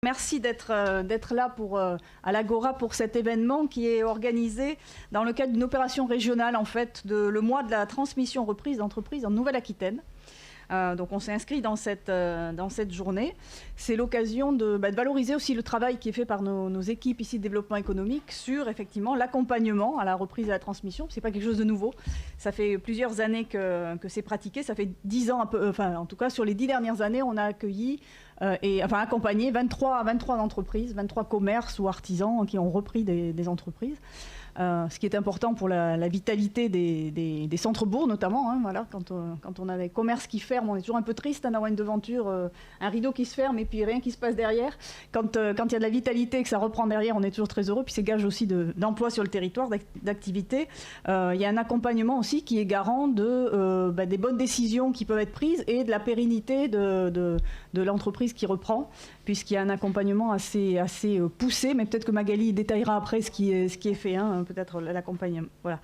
Merci d'être là à l'Agora pour cet événement qui est organisé dans le cadre d'une opération régionale, en fait, le mois de la transmission reprise d'entreprise en Nouvelle-Aquitaine. Donc on s'est inscrit dans cette journée. C'est l'occasion de valoriser aussi le travail qui est fait par nos équipes ici de développement économique sur effectivement l'accompagnement à la reprise et à la transmission. C'est pas quelque chose de nouveau. Ça fait plusieurs années que c'est pratiqué. Ça fait 10 ans, en tout cas sur les 10 dernières années, on a accueilli accompagné 23 entreprises, 23 commerces ou artisans qui ont repris des entreprises. Ce qui est important pour la vitalité des centres-bourgs notamment. Hein, voilà, quand on a des commerces qui ferment, on est toujours un peu triste d'avoir une devanture, un rideau qui se ferme et puis rien qui se passe derrière. Quand il y a de la vitalité et que ça reprend derrière, on est toujours très heureux. Puis c'est gage aussi d'emploi sur le territoire, d'activité. Il y a un accompagnement aussi qui est garant des bonnes décisions qui peuvent être prises et de la pérennité de l'entreprise qui reprend, puisqu'il y a un accompagnement assez poussé, mais peut-être que Magali détaillera après ce qui est fait, hein, peut-être l'accompagnement. Voilà.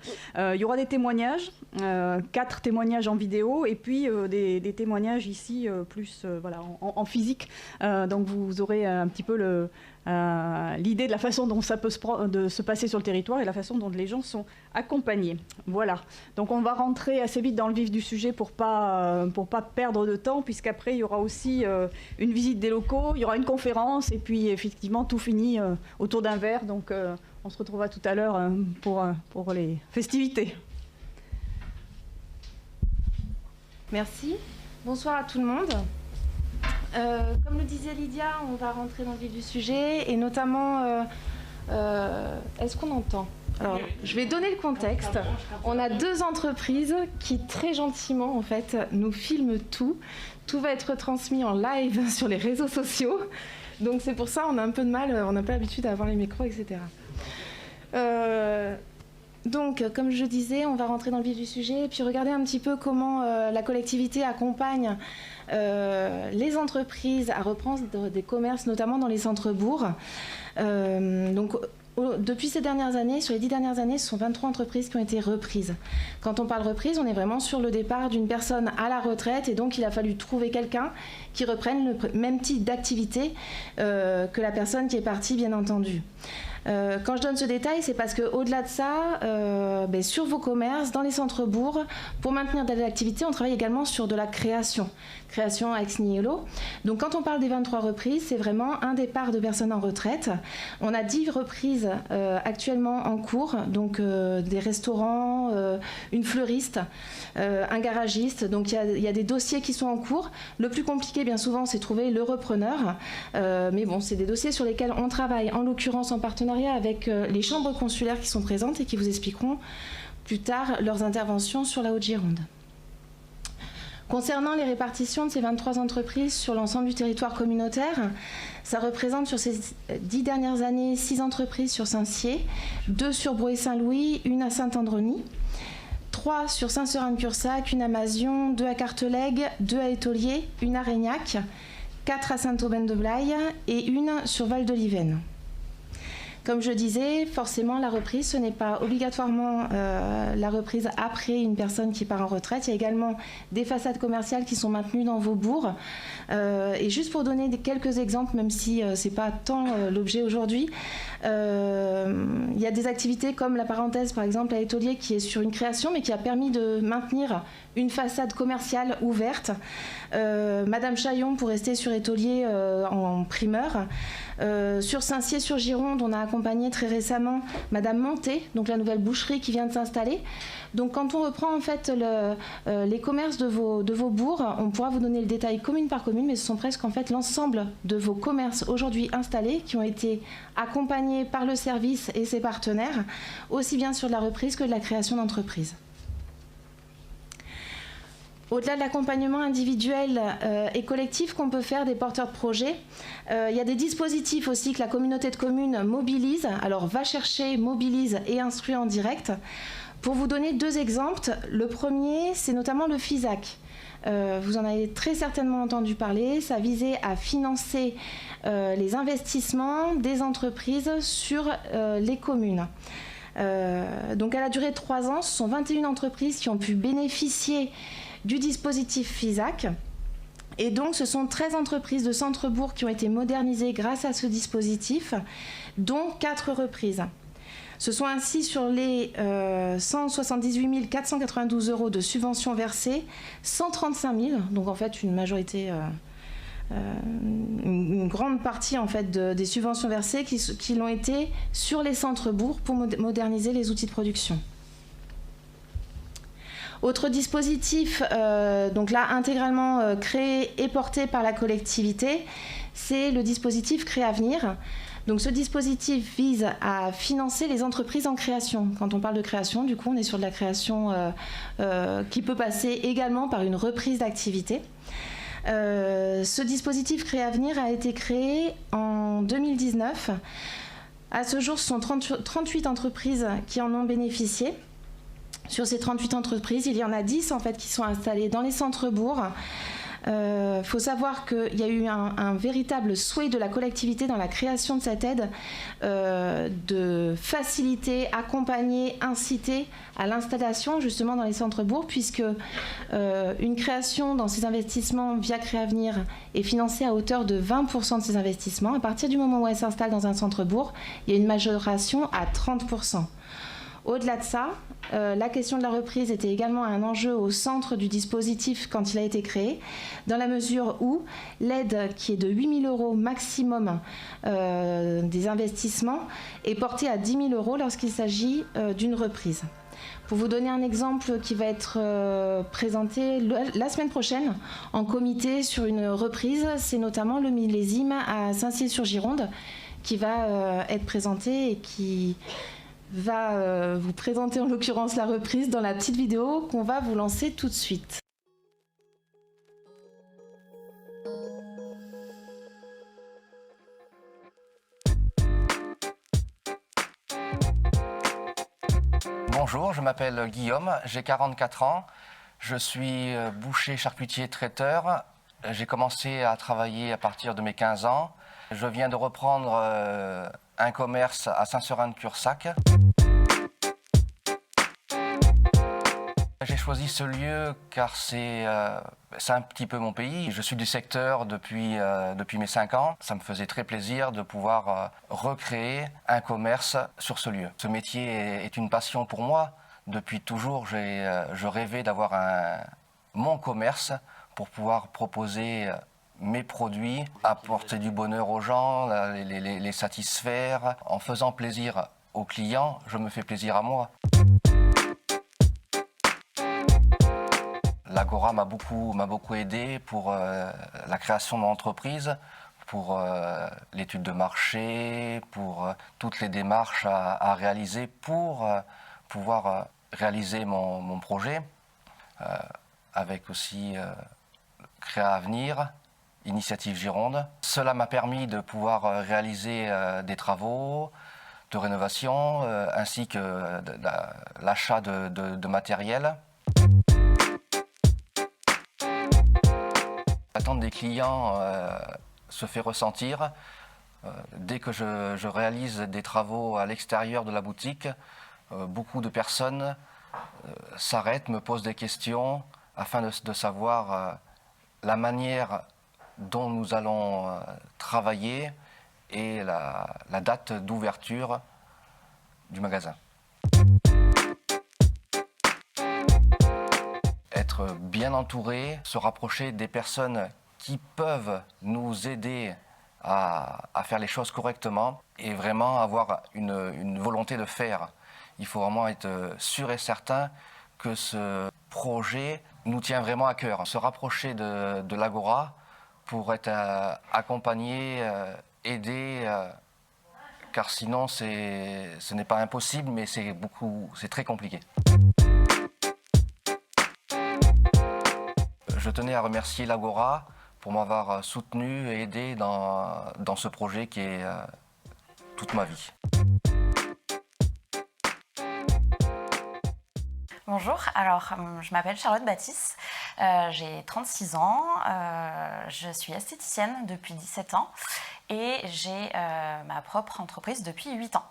Il y aura des témoignages, 4 témoignages en vidéo, et puis des témoignages ici en physique. Donc vous aurez un petit peu l'idée de la façon dont ça peut se passer sur le territoire et la façon dont les gens sont accompagnés. Voilà. Donc on va rentrer assez vite dans le vif du sujet pour pas perdre de temps, puisqu'après il y aura aussi une visite des locaux, il y aura une conférence et puis effectivement tout finit autour d'un verre. Donc on se retrouvera tout à l'heure pour les festivités. Merci. Bonsoir à tout le monde. Comme le disait Lydia, on va rentrer dans le vif du sujet et notamment, est-ce qu'on entend ? Alors, je vais donner le contexte. On a 2 entreprises qui très gentiment en fait nous filment tout. Tout va être transmis en live sur les réseaux sociaux. Donc c'est pour ça on a un peu de mal, on n'a pas l'habitude d'avoir les micros, etc. Donc, comme je disais, on va rentrer dans le vif du sujet et puis regarder un petit peu comment la collectivité accompagne les entreprises à reprendre des commerces, notamment dans les centres-bourgs. Depuis ces dernières années, sur les 10 dernières années, ce sont 23 entreprises qui ont été reprises. Quand on parle reprise, on est vraiment sur le départ d'une personne à la retraite et donc il a fallu trouver quelqu'un qui reprenne le même type d'activité que la personne qui est partie, bien entendu. Quand je donne ce détail, c'est parce qu'au-delà de ça, sur vos commerces, dans les centres-bourgs, pour maintenir de l'activité, on travaille également sur de la création ex nihilo. Donc quand on parle des 23 reprises, c'est vraiment un départ de personnes en retraite. On a 10 reprises actuellement en cours, donc des restaurants, une fleuriste, un garagiste. Donc il y a des dossiers qui sont en cours. Le plus compliqué, bien souvent, c'est trouver le repreneur. Mais bon, c'est des dossiers sur lesquels on travaille, en l'occurrence en partenariat avec les chambres consulaires qui sont présentes et qui vous expliqueront plus tard leurs interventions sur la Haute-Gironde. Concernant les répartitions de ces 23 entreprises sur l'ensemble du territoire communautaire, ça représente sur ces 10 dernières années 6 entreprises sur Saint-Sié, 2 sur Brouët-Saint-Louis, 1 à Saint-Androny, 3 sur Saint-Seurin-de-Pursac, 1 à Mazion, 2 à Cartelègue, 2 à Étolier, 1 à Régnac, 4 à Saint-Aubin-de-Blaye et 1 sur Val-de-Livenne. Comme je disais, forcément, la reprise, ce n'est pas obligatoirement la reprise après une personne qui part en retraite. Il y a également des façades commerciales qui sont maintenues dans vos bourgs. Et juste pour donner quelques exemples, même si ce n'est pas tant l'objet aujourd'hui, il y a des activités comme la parenthèse, par exemple, à Étolier, qui est sur une création, mais qui a permis de maintenir une façade commerciale ouverte. Madame Chaillon, pour rester sur Étolier en primeur. Sur Saint-Sié-sur-Gironde, on a accompagné très récemment Madame Monté, donc la nouvelle boucherie qui vient de s'installer. Donc quand on reprend en fait les commerces de vos bourgs, on pourra vous donner le détail commune par commune, mais ce sont presque en fait l'ensemble de vos commerces aujourd'hui installés qui ont été accompagnés par le service et ses partenaires, aussi bien sur de la reprise que de la création d'entreprises. Au-delà de l'accompagnement individuel et collectif qu'on peut faire des porteurs de projets, il y a des dispositifs aussi que la communauté de communes mobilise. Alors va chercher, mobilise et instruit en direct. Pour vous donner 2 exemples, le premier, c'est notamment le FISAC. Vous en avez très certainement entendu parler. Ça visait à financer les investissements des entreprises sur les communes. Donc elle a duré 3 ans. Ce sont 21 entreprises qui ont pu bénéficier du dispositif FISAC. Et donc, ce sont 13 entreprises de centre-bourg qui ont été modernisées grâce à ce dispositif, dont 4 reprises. Ce sont ainsi sur les 178 492 € de subventions versées, 135 000, donc en fait une majorité, une grande partie en fait des subventions versées qui l'ont été sur les centres-bourgs pour moderniser les outils de production. Autre dispositif, donc là intégralement créé et porté par la collectivité, c'est le dispositif Créavenir. Donc ce dispositif vise à financer les entreprises en création. Quand on parle de création, du coup, on est sur de la création qui peut passer également par une reprise d'activité. Ce dispositif Créavenir a été créé en 2019. À ce jour, ce sont 38 entreprises qui en ont bénéficié. Sur ces 38 entreprises, il y en a 10 en fait, qui sont installées dans les centres-bourgs. Faut savoir qu'il y a eu un véritable souhait de la collectivité dans la création de cette aide de faciliter, accompagner, inciter à l'installation justement dans les centres-bourgs, puisque une création dans ces investissements via Créavenir est financée à hauteur de 20% de ces investissements. À partir du moment où elle s'installe dans un centre-bourg, il y a une majoration à 30%. Au-delà de ça, la question de la reprise était également un enjeu au centre du dispositif quand il a été créé, dans la mesure où l'aide qui est de 8 000 € maximum des investissements est portée à 10 000 € lorsqu'il s'agit d'une reprise. Pour vous donner un exemple qui va être présenté la semaine prochaine en comité sur une reprise, c'est notamment le millésime à Saint-Cyr-sur-Gironde qui va être présenté et qui va vous présenter en l'occurrence la reprise dans la petite vidéo qu'on va vous lancer tout de suite. Bonjour, je m'appelle Guillaume, j'ai 44 ans, je suis boucher, charcutier, traiteur. J'ai commencé à travailler à partir de mes 15 ans. Je viens de reprendre un commerce à Saint-Seurin-de-Cursac. J'ai choisi ce lieu car c'est un petit peu mon pays. Je suis du secteur depuis mes 5 ans. Ça me faisait très plaisir de pouvoir recréer un commerce sur ce lieu. Ce métier est une passion pour moi. Depuis toujours, je rêvais d'avoir mon commerce pour pouvoir proposer mes produits, apporter du bonheur aux gens, les satisfaire. En faisant plaisir aux clients, je me fais plaisir à moi. L'Agora m'a beaucoup aidé pour la création de mon entreprise, pour l'étude de marché, pour toutes les démarches à réaliser pour pouvoir réaliser mon projet, avec aussi Créavenir, Initiative Gironde. Cela m'a permis de pouvoir réaliser des travaux de rénovation ainsi que l'achat de matériel. L'attente des clients se fait ressentir. Dès que je réalise des travaux à l'extérieur de la boutique, beaucoup de personnes s'arrêtent, me posent des questions afin de savoir la manière dont nous allons travailler et la date d'ouverture du magasin. Être bien entouré, se rapprocher des personnes qui peuvent nous aider à faire les choses correctement et vraiment avoir une volonté de faire. Il faut vraiment être sûr et certain que ce projet nous tient vraiment à cœur. Se rapprocher de l'Agora pour être accompagné, aidé, car sinon ce n'est pas impossible, mais c'est très compliqué. Je tenais à remercier l'Agora pour m'avoir soutenu et aidé dans ce projet qui est toute ma vie. Bonjour, alors je m'appelle Charlotte Baptiste, j'ai 36 ans, je suis esthéticienne depuis 17 ans et j'ai ma propre entreprise depuis 8 ans.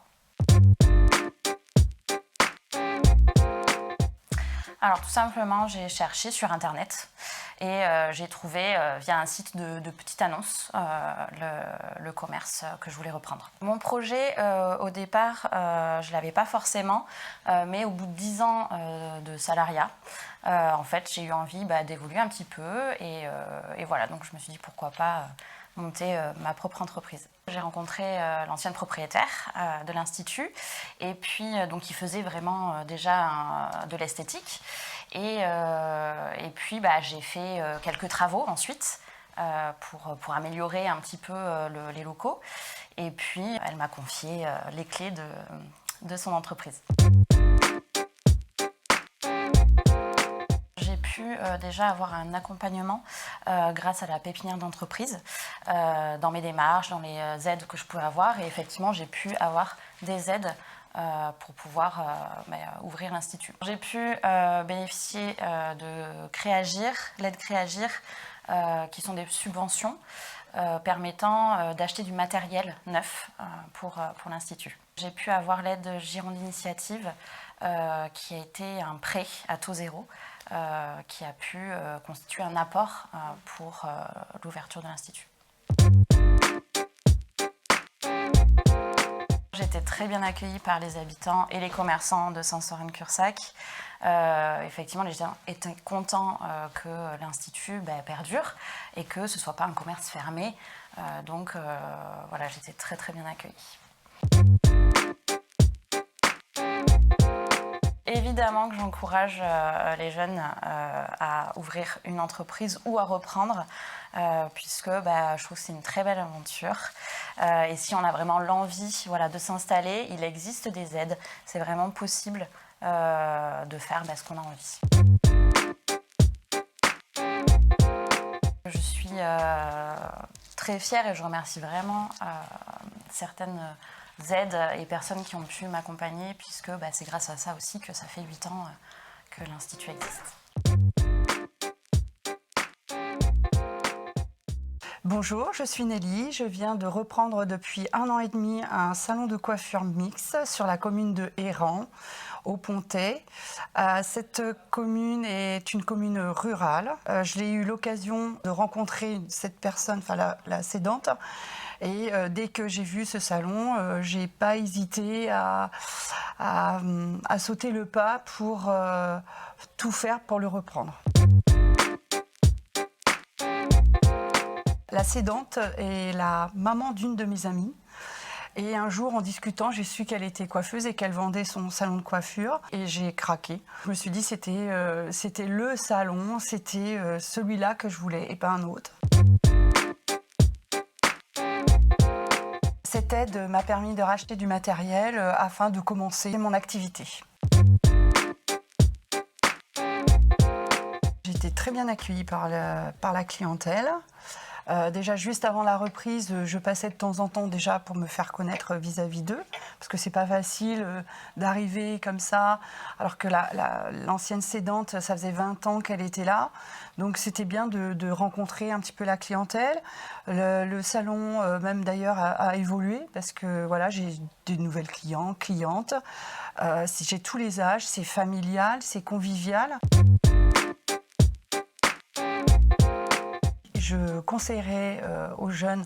Alors tout simplement, j'ai cherché sur internet Et j'ai trouvé via un site de petite annonce le commerce que je voulais reprendre. Mon projet, au départ, je ne l'avais pas forcément, mais au bout de 10 ans de salariat, en fait, j'ai eu envie d'évoluer un petit peu. Et voilà, donc je me suis dit pourquoi pas monter ma propre entreprise. J'ai rencontré l'ancienne propriétaire de l'Institut, et puis donc il faisait vraiment déjà de l'esthétique. Et puis j'ai fait quelques travaux ensuite pour améliorer un petit peu les locaux. Et puis elle m'a confié les clés de son entreprise. J'ai pu déjà avoir un accompagnement grâce à la pépinière d'entreprise dans mes démarches, dans les aides que je pouvais avoir. Et effectivement, j'ai pu avoir des aides pour pouvoir ouvrir l'Institut. J'ai pu bénéficier de Créagir, l'aide Créagir, qui sont des subventions permettant d'acheter du matériel neuf pour l'Institut. J'ai pu avoir l'aide Gironde Initiative, qui a été un prêt à taux zéro, qui a pu constituer un apport pour l'ouverture de l'Institut. J'ai été très bien accueillie par les habitants et les commerçants de Saint-Seurin-Cursac. Effectivement, les gens étaient contents que l'Institut perdure et que ce ne soit pas un commerce fermé. Donc voilà, j'étais très très bien accueillie. Évidemment que j'encourage les jeunes à ouvrir une entreprise ou à reprendre, puisque je trouve que c'est une très belle aventure. Et si on a vraiment l'envie de s'installer, il existe des aides. C'est vraiment possible de faire ce qu'on a envie. Je suis très fière et je remercie vraiment certaines aides et personnes qui ont pu m'accompagner, puisque c'est grâce à ça aussi que ça fait 8 ans que l'Institut existe. Bonjour, je suis Nelly. Je viens de reprendre depuis 1 an et demi un salon de coiffure mixte sur la commune de Héran, au Pontet. Cette commune est une commune rurale. Je l'ai eu l'occasion de rencontrer cette personne, la cédante. Et dès que j'ai vu ce salon, j'ai pas hésité à sauter le pas pour tout faire pour le reprendre. La cédante est la maman d'une de mes amies. Et un jour, en discutant, j'ai su qu'elle était coiffeuse et qu'elle vendait son salon de coiffure. Et j'ai craqué. Je me suis dit c'était le salon, c'était celui-là que je voulais et pas un autre. Cette aide m'a permis de racheter du matériel afin de commencer mon activité. J'ai été très bien accueillie par la clientèle. Déjà, juste avant la reprise, je passais de temps en temps déjà pour me faire connaître vis-à-vis d'eux, parce que c'est pas facile d'arriver comme ça, alors que l'ancienne cédante, ça faisait 20 ans qu'elle était là. Donc c'était bien de rencontrer un petit peu la clientèle. Le salon, même d'ailleurs, a évolué, parce que voilà, j'ai de nouvelles clientes. J'ai tous les âges, c'est familial, c'est convivial. Je conseillerais aux jeunes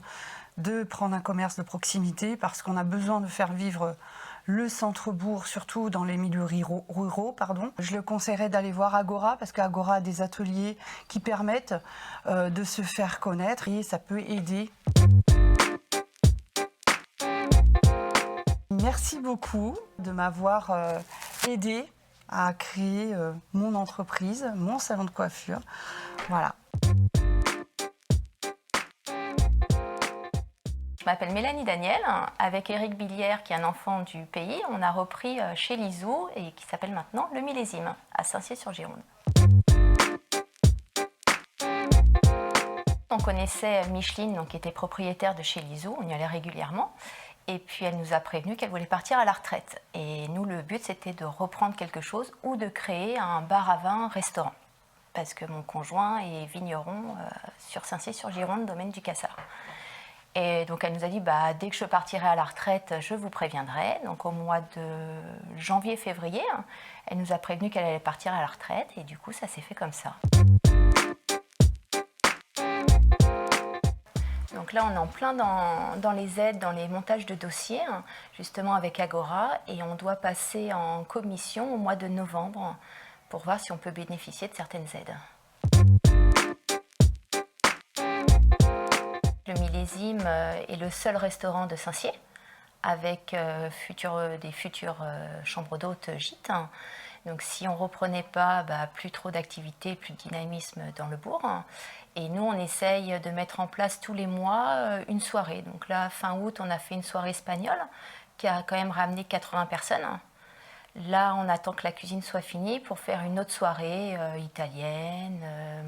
de prendre un commerce de proximité parce qu'on a besoin de faire vivre le centre-bourg, surtout dans les milieux ruraux. Je le conseillerais d'aller voir Agora parce qu'Agora a des ateliers qui permettent de se faire connaître et ça peut aider. Merci beaucoup de m'avoir aidé à créer mon entreprise, mon salon de coiffure. Voilà. Je m'appelle Mélanie Daniel. Avec Éric Billière, qui est un enfant du pays, on a repris chez Lisou et qui s'appelle maintenant Le Millésime, à Saint-Cyr-sur-Gironde. On connaissait Micheline, qui était propriétaire de chez Lisou, on y allait régulièrement. Et puis elle nous a prévenu qu'elle voulait partir à la retraite. Et nous, le but, c'était de reprendre quelque chose ou de créer un bar à vin restaurant. Parce que mon conjoint est vigneron sur Saint-Cyr-sur-Gironde, domaine du Cassard. Et donc elle nous a dit, dès que je partirai à la retraite, je vous préviendrai. Donc au mois de janvier-février, elle nous a prévenu qu'elle allait partir à la retraite. Et du coup, ça s'est fait comme ça. Donc là, on est en plein dans les aides, dans les montages de dossiers, justement avec Agora, et on doit passer en commission au mois de novembre pour voir si on peut bénéficier de certaines aides. Le Millésime est le seul restaurant de Saint-Sié avec des futures chambres d'hôtes gîtes. Donc si on ne reprenait pas, plus trop d'activité, plus de dynamisme dans le bourg. Et nous, on essaye de mettre en place tous les mois une soirée. Donc là, fin août, on a fait une soirée espagnole qui a quand même ramené 80 personnes. Là, on attend que la cuisine soit finie pour faire une autre soirée italienne,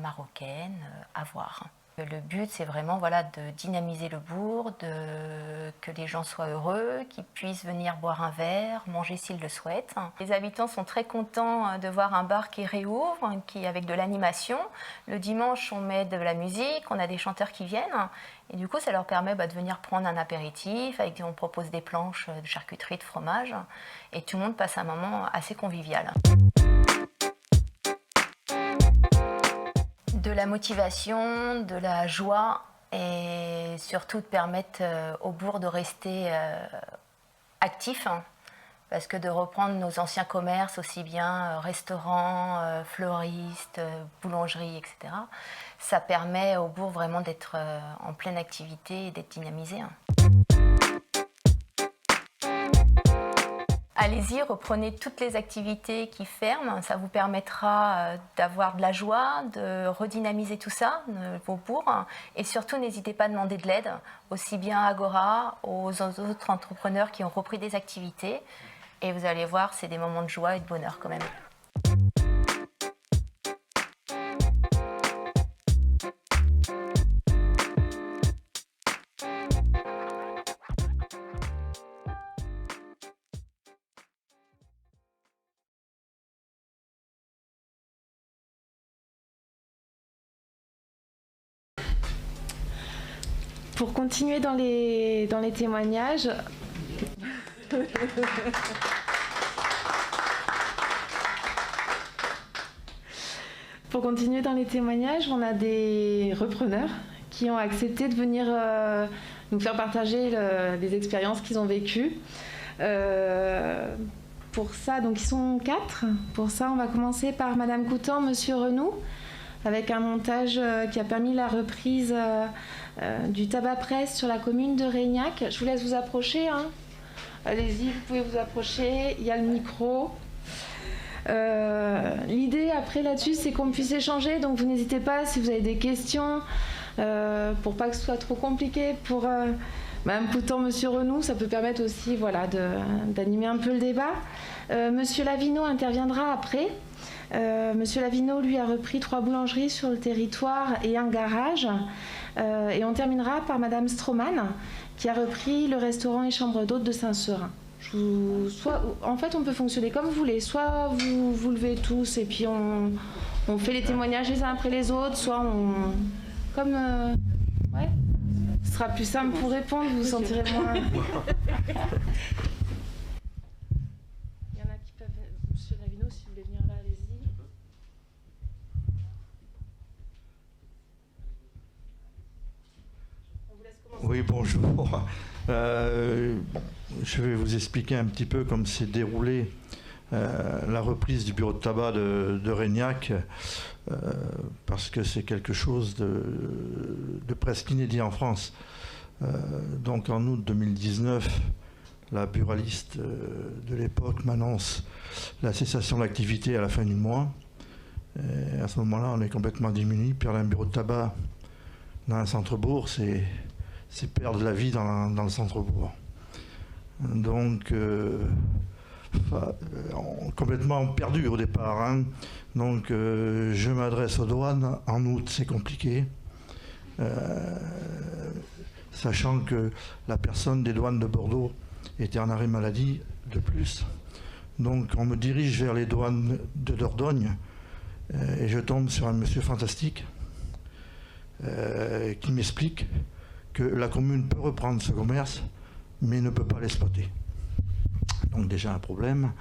marocaine, à voir. Le but, c'est vraiment de dynamiser le bourg, que les gens soient heureux, qu'ils puissent venir boire un verre, manger s'ils le souhaitent. Les habitants sont très contents de voir un bar qui réouvre, avec de l'animation. Le dimanche, on met de la musique, on a des chanteurs qui viennent. Et du coup, ça leur permet de venir prendre un apéritif. On propose des planches de charcuterie, de fromage. Et tout le monde passe un moment assez convivial. De la motivation, de la joie et surtout de permettre au bourg de rester actif, parce que de reprendre nos anciens commerces, aussi bien restaurants, fleuristes, boulangeries, etc., ça permet au bourg vraiment d'être en pleine activité et d'être dynamisé. Allez-y, reprenez toutes les activités qui ferment, ça vous permettra d'avoir de la joie, de redynamiser tout ça, vos bourgs, et surtout n'hésitez pas à demander de l'aide, aussi bien à Agora, aux autres entrepreneurs qui ont repris des activités, et vous allez voir, c'est des moments de joie et de bonheur quand même. Pour continuer dans les témoignages, on a des repreneurs qui ont accepté de venir nous faire partager les expériences qu'ils ont vécues. Pour ça, donc ils sont 4. Pour ça, on va commencer par Madame Coutan, Monsieur Renoux, avec un montage qui a permis la reprise du tabac presse sur la commune de Reignac. Je vous laisse vous approcher. Allez-y, vous pouvez vous approcher. Il y a le micro. L'idée après là-dessus, c'est qu'on puisse échanger. Donc vous n'hésitez pas si vous avez des questions, pour pas que ce soit trop compliqué. Pour Madame Coutan, Monsieur Renoux, ça peut permettre aussi d'animer un peu le débat. Monsieur Lavino interviendra après. Monsieur Lavino, lui, a repris 3 boulangeries sur le territoire et un garage. Et on terminera par Madame Stroman, qui a repris le restaurant et chambre d'hôtes de Saint-Seurin. En fait, on peut fonctionner comme vous voulez. Soit vous levez tous et puis on fait les témoignages les uns après les autres, soit ouais. Ce sera plus simple pour répondre, vous vous sentirez moins... Il y en a qui peuvent... Monsieur Lavino, si vous voulez venir là, allez-y. Oui, bonjour. Je vais vous expliquer un petit peu comment s'est déroulée la reprise du bureau de tabac de Reignac, parce que c'est quelque chose de presque inédit en France. Donc en août 2019, la buraliste de l'époque m'annonce la cessation de l'activité à la fin du mois. Et à ce moment-là, on est complètement diminué. Perdre un bureau de tabac dans un centre-bourg, c'est perdre la vie dans le centre-bourg. Donc, complètement perdu au départ. Donc, je m'adresse aux douanes. En août, c'est compliqué. Sachant que la personne des douanes de Bordeaux était en arrêt maladie de plus. Donc, on me dirige vers les douanes de Dordogne et je tombe sur un monsieur fantastique qui m'explique que la commune peut reprendre ce commerce, mais ne peut pas l'exploiter. Donc déjà un problème.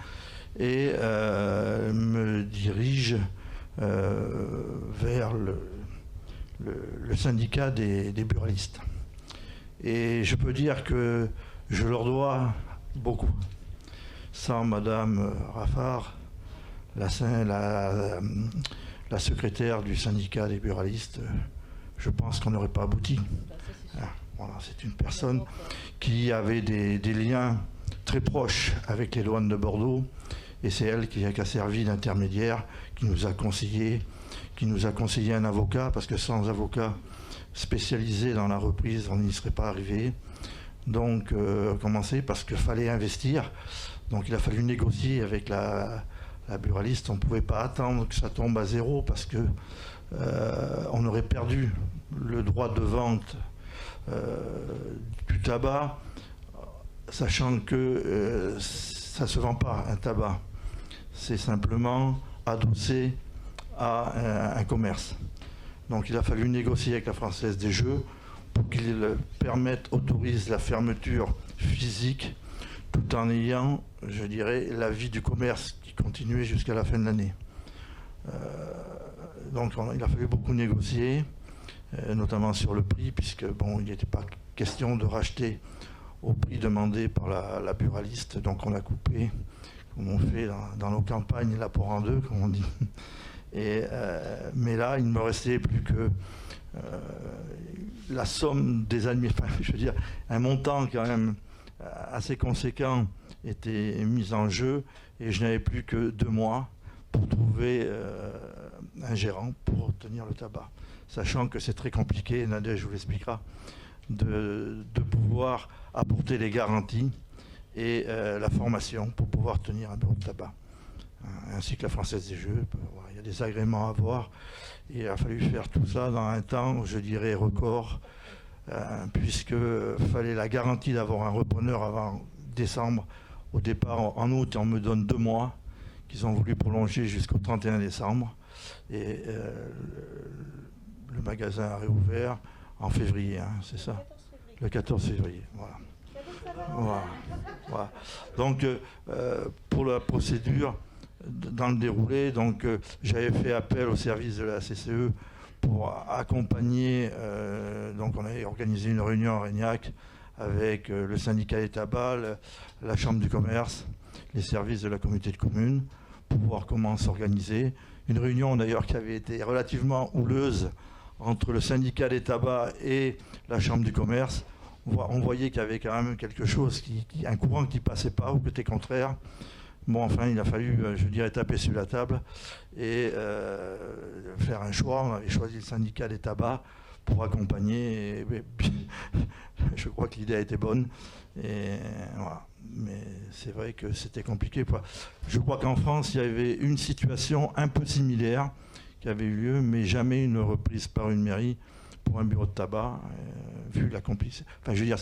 Et me dirige vers le syndicat des buralistes. Et je peux dire que je leur dois beaucoup. Sans Madame Raffard, la secrétaire du syndicat des buralistes, je pense qu'on n'aurait pas abouti. Voilà, c'est une personne qui avait des liens très proches avec les douanes de Bordeaux, et c'est elle qui a servi d'intermédiaire, qui nous a conseillé un avocat, parce que sans avocat spécialisé dans la reprise, on n'y serait pas arrivé. Donc, commencer parce qu'il fallait investir. Donc, il a fallu négocier avec la buraliste. On ne pouvait pas attendre que ça tombe à zéro, parce que on aurait perdu le droit de vente du tabac, sachant que ça ne se vend pas, un tabac. C'est simplement adossé à un commerce. Donc il a fallu négocier avec la Française des Jeux pour qu'il autorise la fermeture physique, tout en ayant, je dirais, l'avis du commerce qui continuait jusqu'à la fin de l'année. Donc il a fallu beaucoup négocier, notamment sur le prix, puisque bon, il n'était pas question de racheter au prix demandé par la buraliste, donc on a coupé, comme on fait dans nos campagnes, la poire en deux, comme on dit. Mais là, il ne me restait plus que la somme des administrations, je veux dire, un montant quand même assez conséquent était mis en jeu, et je n'avais plus que 2 mois pour trouver un gérant pour tenir le tabac. Sachant que c'est très compliqué, Nadège vous l'expliquera, de pouvoir apporter les garanties et la formation pour pouvoir tenir un bureau de tabac. Ainsi que la Française des Jeux, il y a des agréments à avoir. Et il a fallu faire tout ça dans un temps, je dirais, record, puisqu'il fallait la garantie d'avoir un repreneur avant décembre. Au départ, en août, on me donne 2 mois, qu'ils ont voulu prolonger jusqu'au 31 décembre. Et le magasin a réouvert en février, hein, c'est ça ? Le 14 février, voilà. Voilà. Donc, pour la procédure, dans le déroulé, donc j'avais fait appel au service de la CCE pour accompagner, donc on avait organisé une réunion à Reignac avec le syndicat des tabacs, la chambre du commerce, les services de la communauté de communes, pour voir comment s'organiser. Une réunion d'ailleurs qui avait été relativement houleuse entre le syndicat des tabacs et la chambre du commerce. On voyait qu'il y avait quand même quelque chose, un courant qui ne passait pas, ou qui était contraire. Bon, enfin, il a fallu, je dirais, taper sur la table et faire un choix. On avait choisi le syndicat des tabacs pour accompagner. Et je crois que l'idée a été bonne. Et voilà. Mais c'est vrai que c'était compliqué. Je crois qu'en France, il y avait une situation un peu similaire qui avait eu lieu, mais jamais une reprise par une mairie pour un bureau de tabac, vu la complicité. Enfin, je veux dire,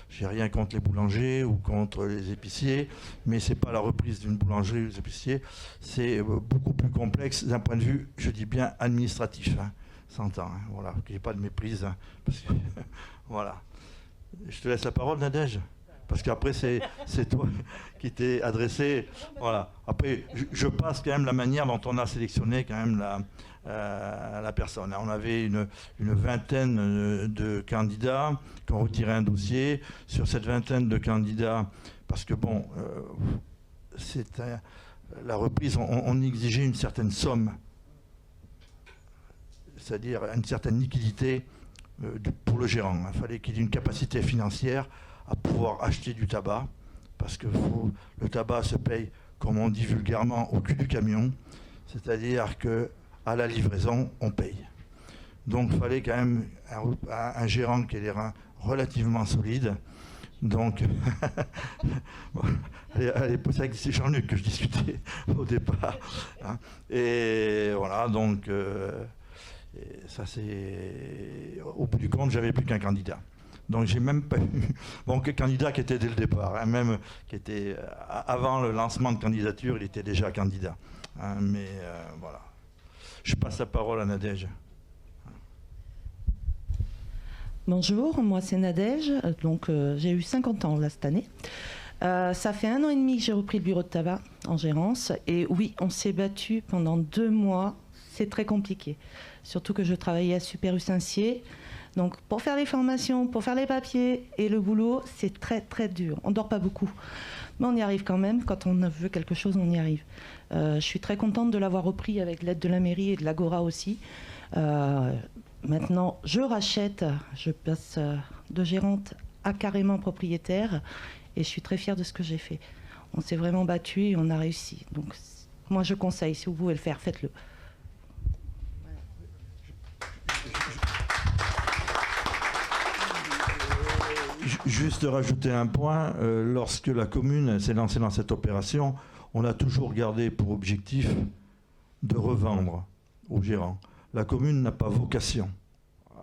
j'ai rien contre les boulangers ou contre les épiciers, mais c'est pas la reprise d'une boulangerie ou des épiciers. C'est beaucoup plus complexe d'un point de vue, je dis bien, administratif. Hein, s'entend. Hein, voilà, qu'il n'y ait pas de méprise. Hein, parce que, voilà. Je te laisse la parole, Nadège. Parce qu'après, c'est toi qui t'es adressé. Voilà. Après, je passe quand même la manière dont on a sélectionné quand même la personne. On avait une vingtaine de candidats qui ont retiré un dossier. Sur cette vingtaine de candidats, parce que bon, la reprise, on exigeait une certaine somme, c'est-à-dire une certaine liquidité pour le gérant. Il fallait qu'il ait une capacité financière à pouvoir acheter du tabac, parce que le tabac se paye, comme on dit vulgairement, au cul du camion, c'est-à-dire qu'à la livraison, on paye. Donc il fallait quand même un gérant qui ait les reins relativement solides. Donc, c'est avec Jean-Luc que je discutais au départ. Hein. Et voilà, donc, ça c'est... Au bout du compte, j'avais plus qu'un candidat. Donc j'ai même pas eu... Bon, quel candidat qui était dès le départ, hein, même qui était... avant le lancement de candidature, il était déjà candidat. Hein, mais voilà. Je passe la parole à Nadège. Bonjour, moi c'est Nadège, donc j'ai eu 50 ans là cette année. Ça fait 1 an et demi que j'ai repris le bureau de tabac en gérance, et oui, on s'est battu pendant 2 mois, c'est très compliqué. Surtout que je travaillais à Super U Saint-Cier, Donc pour faire les formations, pour faire les papiers et le boulot, c'est très très dur. On ne dort pas beaucoup. Mais on y arrive quand même. Quand on veut quelque chose, on y arrive. Je suis très contente de l'avoir repris avec l'aide de la mairie et de l'Agora aussi. Maintenant, je rachète, je passe de gérante à carrément propriétaire et je suis très fière de ce que j'ai fait. On s'est vraiment battu et on a réussi. Donc moi je conseille, si vous pouvez le faire, faites-le. Juste rajouter un point, lorsque la commune s'est lancée dans cette opération, on a toujours gardé pour objectif de revendre aux gérants. La commune n'a pas vocation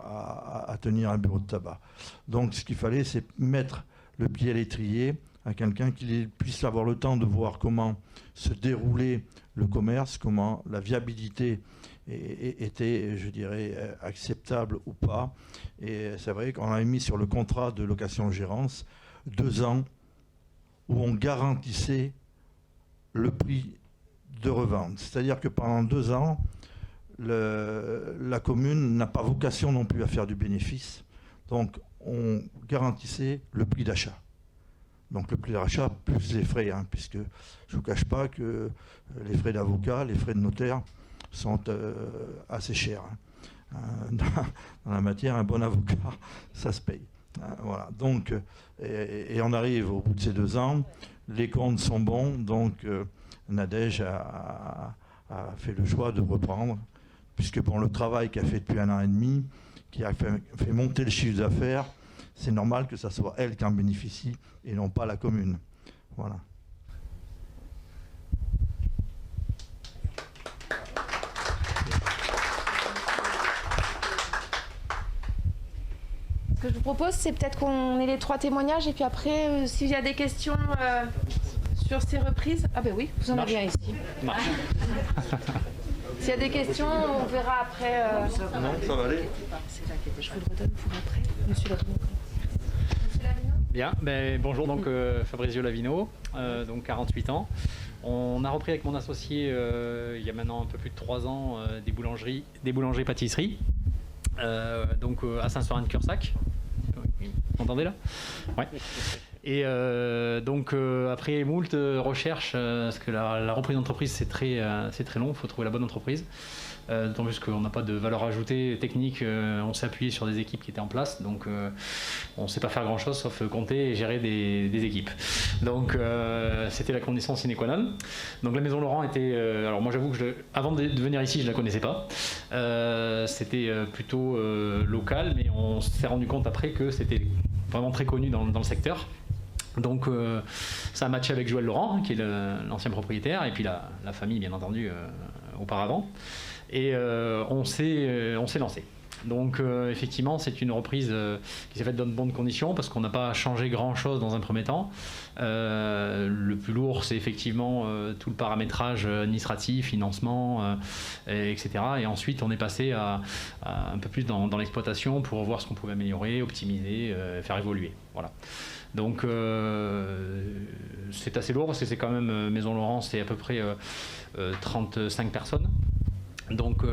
à tenir un bureau de tabac. Donc ce qu'il fallait, c'est mettre le pied à l'étrier à quelqu'un qui puisse avoir le temps de voir comment se déroulait le commerce, comment la viabilité était, je dirais, acceptable ou pas. Et c'est vrai qu'on a mis sur le contrat de location-gérance 2 ans où on garantissait le prix de revente. C'est-à-dire que pendant 2 ans, la commune n'a pas vocation non plus à faire du bénéfice. Donc on garantissait le prix d'achat. Donc le prix d'achat plus les frais, puisque je ne vous cache pas que les frais d'avocat, les frais de notaire sont assez chers. Dans la matière, un bon avocat, ça se paye. Voilà. Donc, et on arrive au bout de ces 2 ans, les comptes sont bons, donc Nadège a fait le choix de reprendre, puisque bon, le travail qu'elle a fait depuis 1 an et demi, qui a fait monter le chiffre d'affaires, c'est normal que ça soit elle qui en bénéficie et non pas la commune. Voilà. Ce que je vous propose, c'est peut-être qu'on ait les 3 témoignages et puis après, s'il y a des questions sur ces reprises... Ah ben oui, vous en avez un ici. S'il y a des questions, on verra après... Non, ça va aller. Je vous le redonne pour après. Monsieur Lavino. Bien, bonjour, donc Fabrizio Lavino, donc 48 ans. On a repris avec mon associé il y a maintenant un peu plus de 3 ans des boulangeries-pâtisseries, donc à Saint-Seurin-de-Cursac. Vous m'entendez là? Ouais. Et donc après moult recherches, parce que la reprise d'entreprise c'est très long, il faut trouver la bonne entreprise. D'autant plus qu'on n'a pas de valeur ajoutée technique, on s'est appuyé sur des équipes qui étaient en place, donc on ne sait pas faire grand chose sauf compter et gérer des équipes. Donc c'était la condition sine qua non. Donc la Maison Laurent était, alors moi j'avoue que avant de venir ici je ne la connaissais pas, c'était plutôt local, mais on s'est rendu compte après que c'était vraiment très connu dans le secteur. Donc ça a matché avec Joël Laurent, qui est l'ancien propriétaire, et puis la famille bien entendu auparavant. Et on s'est lancé. Donc effectivement c'est une reprise qui s'est faite dans de bonnes conditions parce qu'on n'a pas changé grand chose dans un premier temps. Le plus lourd c'est effectivement tout le paramétrage administratif, financement, etc. Et ensuite on est passé à un peu plus dans l'exploitation pour voir ce qu'on pouvait améliorer, optimiser, faire évoluer. Voilà. Donc c'est assez lourd parce que c'est quand même Maison Laurent, c'est à peu près 35 personnes. Donc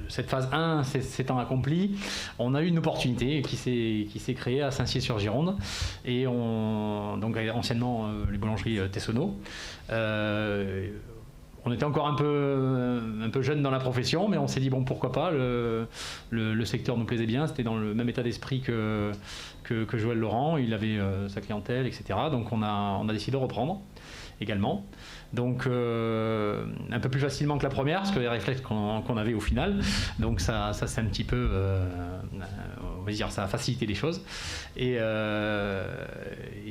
cette phase 1 s'étant accomplie, on a eu une opportunité qui s'est créée à Saint-Cyr-sur-Gironde, et donc anciennement les boulangeries Tessonneau. On était encore un peu jeune dans la profession, mais on s'est dit bon pourquoi pas, le secteur nous plaisait bien, c'était dans le même état d'esprit que Joël Laurent, il avait sa clientèle, etc. Donc on a décidé de reprendre également. Donc un peu plus facilement que la première, parce que les réflexes qu'on avait au final, donc ça c'est un petit peu, on va dire, ça a facilité les choses. Et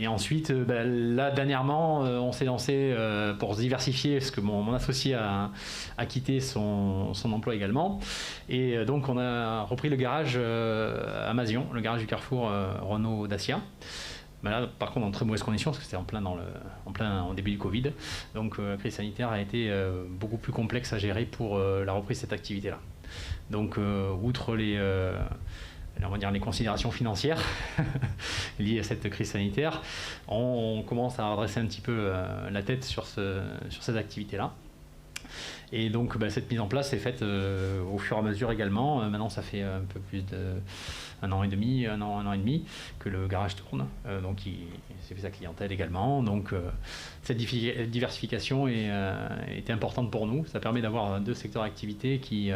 ensuite, là dernièrement, on s'est lancé pour se diversifier, parce que mon associé a quitté son emploi également. Et donc on a repris le garage à Mazion, le garage du Carrefour Renault Dacia. Là, par contre, en très mauvaises conditions, parce que c'était en plein au début du Covid. Donc, la crise sanitaire a été beaucoup plus complexe à gérer pour la reprise de cette activité-là. Donc, outre on va dire les considérations financières liées à cette crise sanitaire, on commence à redresser un petit peu la tête sur cette activité-là. Et donc cette mise en place est faite au fur et à mesure également. Maintenant ça fait un peu plus d'un an et demi, un an et demi que le garage tourne. Donc il s'est fait sa clientèle également. Donc cette diversification était importante pour nous. Ça permet d'avoir 2 secteurs d'activité qui...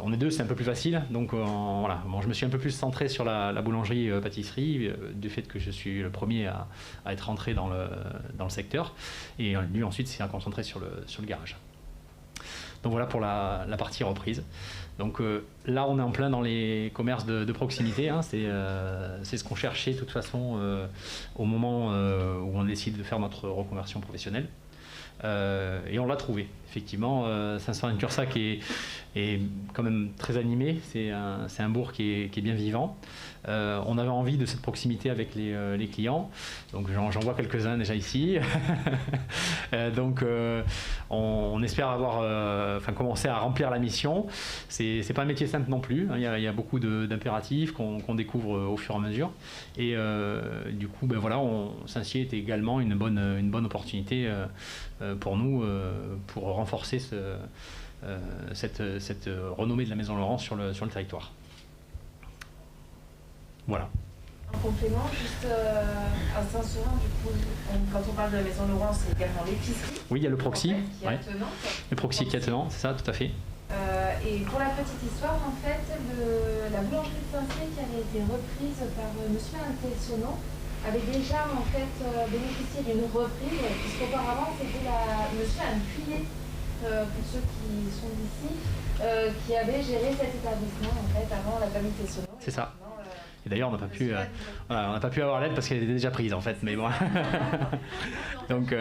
on est 2, c'est un peu plus facile. Donc voilà. Bon, je me suis un peu plus centré sur la boulangerie-pâtisserie du fait que je suis le premier à être rentré dans le secteur. Et lui ensuite s'est concentré sur le garage. Donc voilà pour la partie reprise. Donc là on est en plein dans les commerces de proximité. Hein. C'est ce qu'on cherchait de toute façon au moment où on décide de faire notre reconversion professionnelle. Et on l'a trouvé. Effectivement, Saint-Seurin-de-Cursac est quand même très animé. C'est un bourg qui est bien vivant. On avait envie de cette proximité avec les clients. Donc j'en vois quelques-uns déjà ici. Donc on espère avoir commencé à remplir la mission. C'est pas un métier simple non plus. Il y a beaucoup d'impératifs qu'on découvre au fur et à mesure. Et du coup, voilà, Saint-Sié était également une bonne opportunité pour nous pour renforcer cette renommée de la Maison Laurent sur le territoire. Voilà. En complément, juste à Saint-Seurin, du coup, quand on parle de la Maison Laurent, c'est également l'épicerie. Oui, il y a le proxy. En fait, qui est attenante. Le proxy qui est attenant, c'est ça, tout à fait. Et pour la petite histoire, en fait, la boulangerie de Saint-Sié qui avait été reprise par M. Antessonneau avait déjà en fait bénéficié d'une reprise, puisqu'auparavant c'était M. Ancuillet, pour ceux qui sont d'ici, qui avait géré cet établissement en fait avant la famille Tessonneau. C'est ça. Et d'ailleurs, on n'a pas pu avoir l'aide parce qu'elle était déjà prise en fait, mais bon. Donc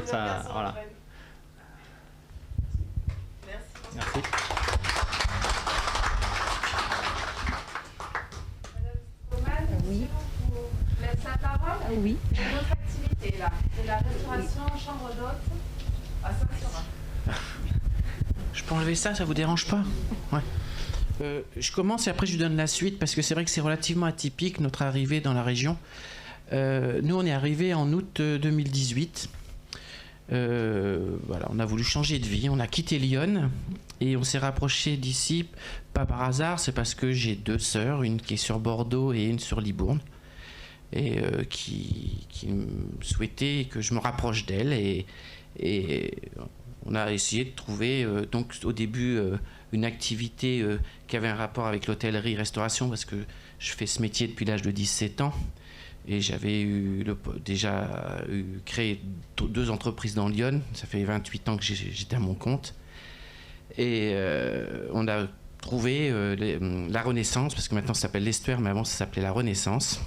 ça, voilà. Merci. Oui. Vous laisse la parole. Oui. Une autre activité là, c'est la restauration chambre d'hôtes à Saint-Seurin. Je peux enlever ça vous dérange pas? Ouais. Je commence et après je vous donne la suite parce que c'est vrai que c'est relativement atypique notre arrivée dans la région. Nous on est arrivé en août 2018. Voilà, on a voulu changer de vie, on a quitté Lyon et on s'est rapproché d'ici, pas par hasard, c'est parce que j'ai 2 sœurs, une qui est sur Bordeaux et une sur Libourne, et qui souhaitaient que je me rapproche d'elles, et on a essayé de trouver donc au début une activité qui avait un rapport avec l'hôtellerie-restauration, parce que je fais ce métier depuis l'âge de 17 ans. Et j'avais déjà créé 2 entreprises dans Lyon. Ça fait 28 ans que j'étais à mon compte. Et on a trouvé la Renaissance, parce que maintenant ça s'appelle l'Estuaire, mais avant ça s'appelait la Renaissance,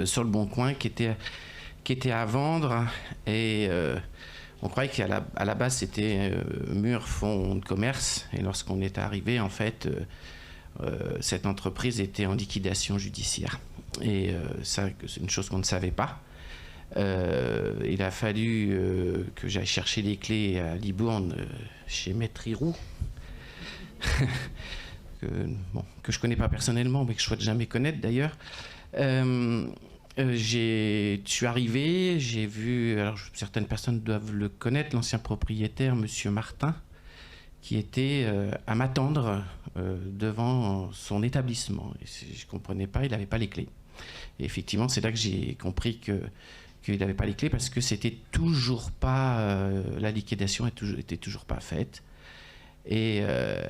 sur le Bon Coin, qui était à vendre. Et on croyait qu'à la base c'était mur, fonds de commerce. Et lorsqu'on est arrivé, en fait, cette entreprise était en liquidation judiciaire. Et ça, c'est une chose qu'on ne savait pas. Il a fallu que j'aille chercher les clés à Libourne chez Maître Hiroux, que je ne connais pas personnellement, mais que je souhaite jamais connaître d'ailleurs. Je suis arrivé, j'ai vu, alors certaines personnes doivent le connaître, l'ancien propriétaire, Monsieur Martin, qui était à m'attendre devant son établissement. Et je ne comprenais pas, il n'avait pas les clés. Et effectivement, c'est là que j'ai compris qu'il n'avait pas les clés, parce que c'était toujours pas, la liquidation était toujours pas faite, et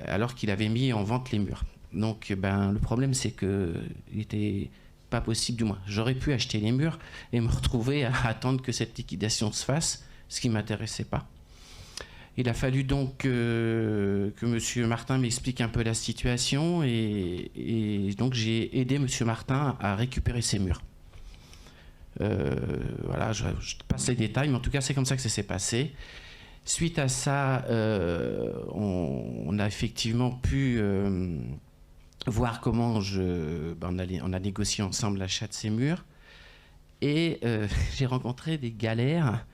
alors qu'il avait mis en vente les murs. Donc le problème, c'est que il n'était pas possible, du moins j'aurais pu acheter les murs et me retrouver à attendre que cette liquidation se fasse, ce qui ne m'intéressait pas. Il a fallu donc que M. Martin m'explique un peu la situation, et donc j'ai aidé M. Martin à récupérer ses murs. Voilà, je passe les détails, mais en tout cas c'est comme ça que ça s'est passé. Suite à ça, on a effectivement pu voir comment on a négocié ensemble l'achat de ces murs, et j'ai rencontré des galères.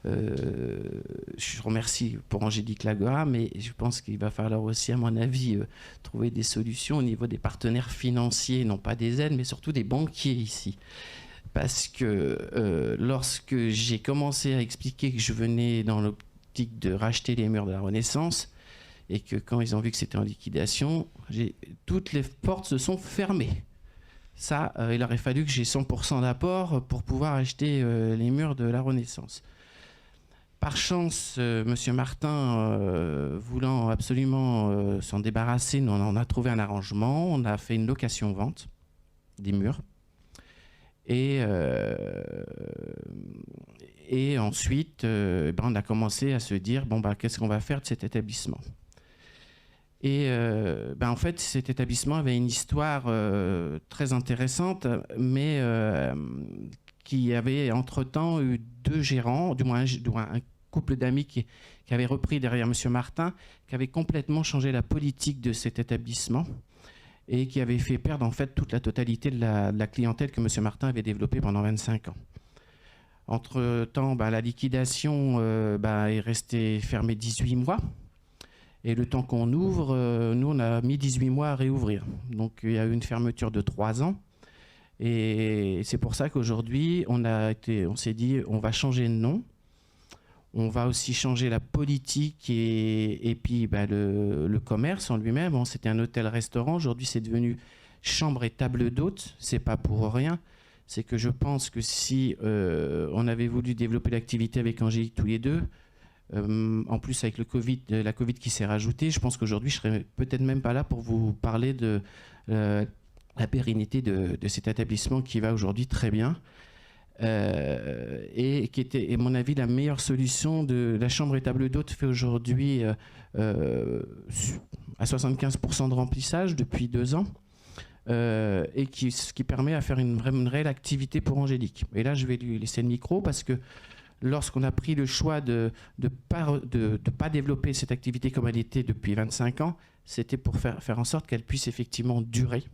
Je remercie pour Angélique Lagora, mais je pense qu'il va falloir aussi, à mon avis, trouver des solutions au niveau des partenaires financiers, non pas des aides, mais surtout des banquiers ici. Parce que lorsque j'ai commencé à expliquer que je venais dans l'optique politique de racheter les murs de la Renaissance, et que quand ils ont vu que c'était en liquidation, toutes les portes se sont fermées. Ça, il aurait fallu que j'ai 100% d'apport pour pouvoir acheter les murs de la Renaissance. Par chance, M. Martin, voulant absolument s'en débarrasser, on a trouvé un arrangement, on a fait une location-vente des murs. Et ensuite, on a commencé à se dire, qu'est-ce qu'on va faire de cet établissement ? Et en fait, cet établissement avait une histoire très intéressante, mais qui avait entre-temps eu 2 gérants, du moins un couple d'amis qui avait repris derrière M. Martin, qui avait complètement changé la politique de cet établissement et qui avait fait perdre en fait toute la totalité de la clientèle que M. Martin avait développée pendant 25 ans. Entre-temps, la liquidation est restée fermée 18 mois. Et le temps qu'on ouvre, nous, on a mis 18 mois à réouvrir. Donc, il y a eu une fermeture de 3 ans. Et c'est pour ça qu'aujourd'hui, on s'est dit, on va changer de nom. On va aussi changer la politique et puis le commerce en lui-même. C'était un hôtel-restaurant. Aujourd'hui, c'est devenu chambre et table d'hôte. C'est pas pour rien. C'est que je pense que si on avait voulu développer l'activité avec Angélique tous les deux, en plus avec la Covid qui s'est rajoutée, je pense qu'aujourd'hui, je serais peut-être même pas là pour vous parler de la pérennité de cet établissement qui va aujourd'hui très bien. Et qui était, à mon avis, la meilleure solution de la chambre et table d'hôte fait aujourd'hui à 75% de remplissage depuis 2 ans et ce qui permet à faire une réelle activité pour Angélique. Et là, je vais lui laisser le micro parce que lorsqu'on a pris le choix de pas développer cette activité comme elle était depuis 25 ans, c'était pour faire en sorte qu'elle puisse effectivement durer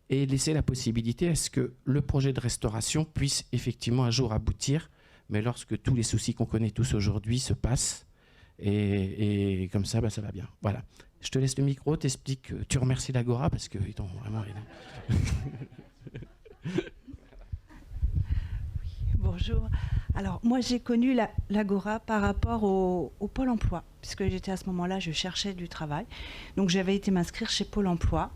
et laisser la possibilité à ce que le projet de restauration puisse effectivement un jour aboutir, mais lorsque tous les soucis qu'on connaît tous aujourd'hui se passent, et comme ça, ça va bien. Voilà. Je te laisse le micro, t'expliques, tu remercies l'Agora parce qu'ils t'ont vraiment aidé. Bonjour. Alors, moi, j'ai connu l'Agora par rapport au Pôle emploi, puisque j'étais à ce moment-là, je cherchais du travail. Donc, j'avais été m'inscrire chez Pôle emploi.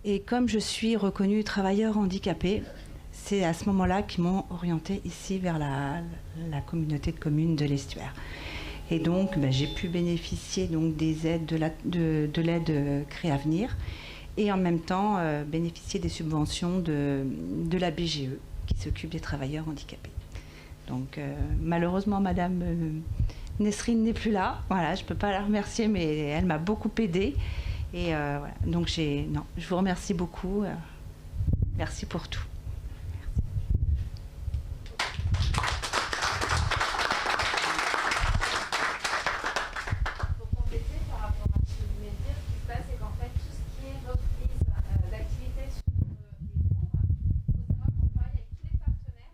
Et comme je suis reconnue travailleur handicapé, c'est à ce moment-là qu'ils m'ont orientée ici vers la communauté de communes de l'Estuaire. Et donc, j'ai pu bénéficier donc, des aides de l'aide Créavenir et en même temps bénéficier des subventions de la BGE qui s'occupe des travailleurs handicapés. Donc, malheureusement, Madame Nesrine n'est plus là. Voilà, je ne peux pas la remercier, mais elle m'a beaucoup aidée. Et voilà. Donc je vous remercie beaucoup. Merci pour tout. Pour compléter par rapport à ce que vous venez de dire, ce qui se passe, c'est qu'en fait, tout ce qui est reprise d'activité sur les cours, il faut savoir qu'on travaille avec tous les partenaires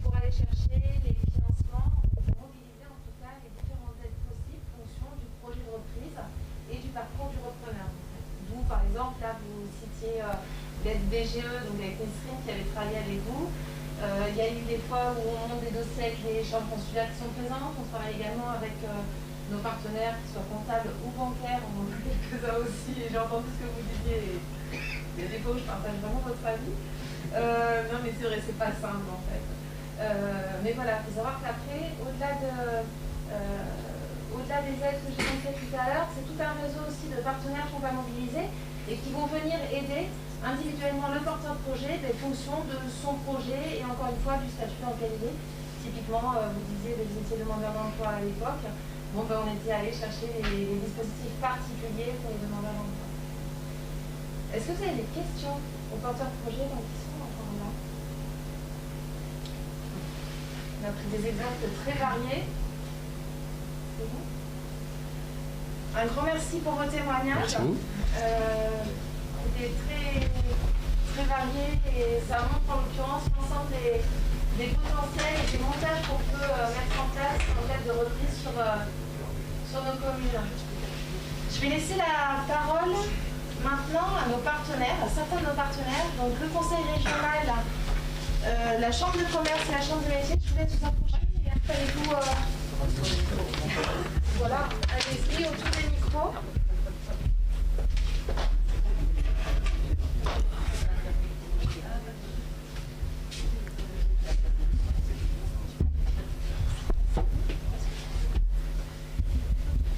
pour aller chercher les financements, pour mobiliser en tout cas les différentes aides possibles en fonction du projet de reprise et du parcours du repreneur. D'où, par exemple, là, vous citiez l'aide BGE, donc avec Nesrine qui avait travaillé avec vous. Il y a eu des fois où on monte des dossiers avec les chambres consulaires qui sont présentes. On travaille également avec nos partenaires, qu'ils soient comptables ou bancaires. On en a quelques-uns aussi, et j'ai entendu ce que vous disiez. Il y a des fois où je partage vraiment votre avis. Non, mais c'est vrai, c'est pas simple, en fait. Mais voilà, il faut savoir qu'après, au-delà des aides que j'ai montrées tout à l'heure, c'est tout un réseau aussi de partenaires qu'on va mobiliser et qui vont venir aider individuellement le porteur de projet des fonctions de son projet et encore une fois du statut dans lequel il est. Typiquement, vous disiez que vous étiez demandeur d'emploi à l'époque. On était allé chercher les dispositifs particuliers pour les demandeurs d'emploi. Est-ce que vous avez des questions aux porteurs de projet qui sont encore là? On a pris des exemples très variés. Un grand merci pour vos témoignages. C'était très, très varié et ça montre en l'occurrence l'ensemble des potentiels et des montages qu'on peut mettre en place en cas de reprise sur nos communes. Je vais laisser la parole maintenant à nos partenaires, à certains de nos partenaires, donc le conseil régional, la chambre de commerce et la chambre de métier. Je vous laisse vous approcher et installez-vous Voilà, allez-y, autour des micros.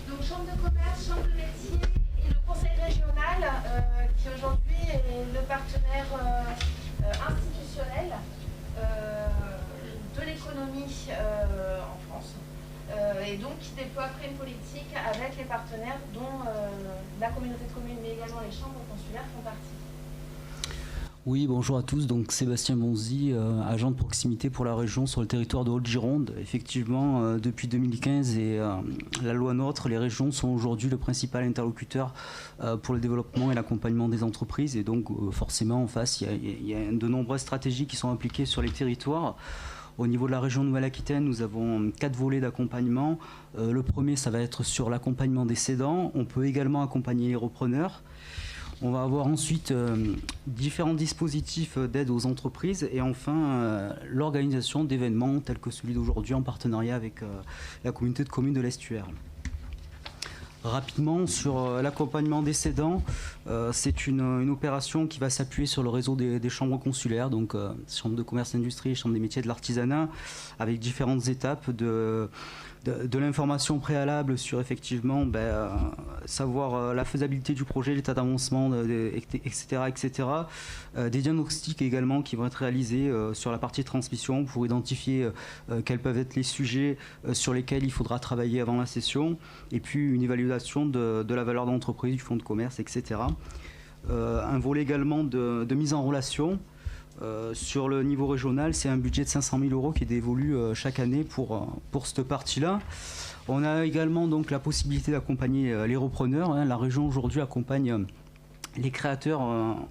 Donc, chambre de commerce, chambre de métier et le conseil régional, qui aujourd'hui est le partenaire institutionnel de l'économie en France. Et donc qui déploie après une politique avec les partenaires dont la communauté de communes mais également les chambres consulaires font partie. Oui, bonjour à tous. Donc Sébastien Bonzi, agent de proximité pour la région sur le territoire de Haute-Gironde. Effectivement, depuis 2015 et la loi NOTRe, les régions sont aujourd'hui le principal interlocuteur pour le développement et l'accompagnement des entreprises. Et donc forcément en face, il y a de nombreuses stratégies qui sont appliquées sur les territoires. Au niveau de la région Nouvelle-Aquitaine, nous avons 4 volets d'accompagnement. Le premier, ça va être sur l'accompagnement des cédants. On peut également accompagner les repreneurs. On va avoir ensuite différents dispositifs d'aide aux entreprises et enfin l'organisation d'événements tels que celui d'aujourd'hui en partenariat avec la communauté de communes de l'Estuaire. Rapidement, sur l'accompagnement des cédants, c'est une opération qui va s'appuyer sur le réseau des chambres consulaires, donc chambre de commerce et industrie, chambre des métiers de l'artisanat, avec différentes étapes de l'information préalable sur effectivement savoir la faisabilité du projet, l'état d'avancement, etc. Des diagnostics également qui vont être réalisés sur la partie transmission pour identifier quels peuvent être les sujets sur lesquels il faudra travailler avant la session, et puis une évaluation de la valeur d'entreprise, du fonds de commerce, etc. Un volet également de mise en relation. Sur le niveau régional, c'est un budget de 500 000 € qui est dévolu chaque année pour cette partie-là. On a également donc la possibilité d'accompagner les repreneurs. La région aujourd'hui accompagne les créateurs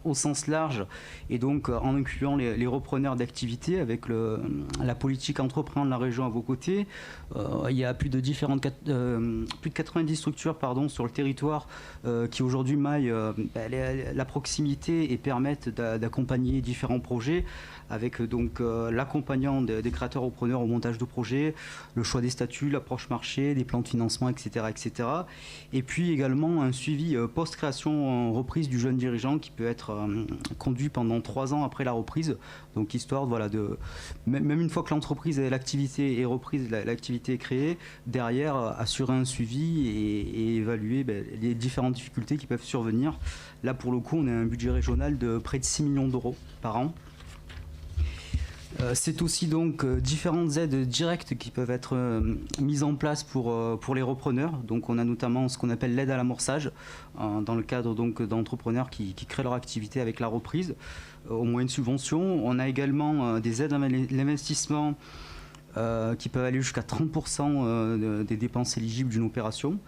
au sens large et donc en incluant les repreneurs d'activité avec la politique entreprendre de la région à vos côtés. Il y a plus de 90 structures sur le territoire qui aujourd'hui maillent la proximité et permettent d'accompagner différents projets avec donc l'accompagnant des créateurs repreneurs au montage de projets, le choix des statuts, l'approche marché, des plans de financement, etc. Et puis également un suivi post-création reprise du jeune dirigeant qui peut être conduit pendant 3 ans après la reprise. Donc histoire même une fois que l'entreprise et l'activité est reprise, l'activité est créée, derrière assurer un suivi et évaluer les différentes difficultés qui peuvent survenir. Là pour le coup on a un budget régional de près de 6 millions d'euros par an. C'est aussi donc différentes aides directes qui peuvent être mises en place pour les repreneurs. Donc on a notamment ce qu'on appelle l'aide à l'amorçage dans le cadre donc d'entrepreneurs qui créent leur activité avec la reprise au moyen de subventions. On a également des aides à l'investissement qui peuvent aller jusqu'à 30% des dépenses éligibles d'une opération.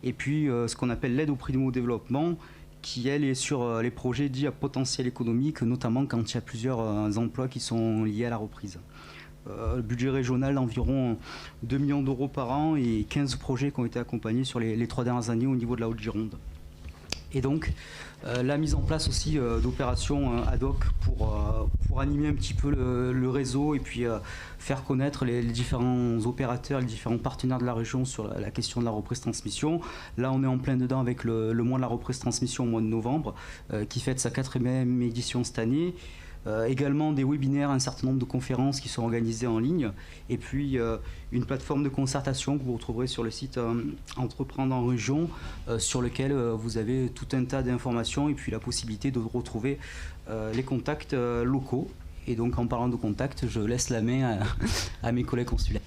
Et puis ce qu'on appelle l'aide au primo-développement qui elle est sur les projets dits à potentiel économique, notamment quand il y a plusieurs emplois qui sont liés à la reprise. Le budget régional d'environ 2 millions d'euros par an et 15 projets qui ont été accompagnés sur les 3 dernières années au niveau de la Haute-Gironde. Et donc la mise en place aussi d'opérations ad hoc pour animer un petit peu le réseau et puis faire connaître les différents opérateurs, les différents partenaires de la région sur la question de la reprise-transmission. Là on est en plein dedans avec le mois de la reprise-transmission au mois de novembre qui fête sa 4e édition cette année. Également des webinaires, un certain nombre de conférences qui sont organisées en ligne et puis une plateforme de concertation que vous retrouverez sur le site Entreprendre en région sur lequel vous avez tout un tas d'informations et puis la possibilité de retrouver les contacts locaux. Et donc en parlant de contacts, je laisse la main à mes collègues consulaires.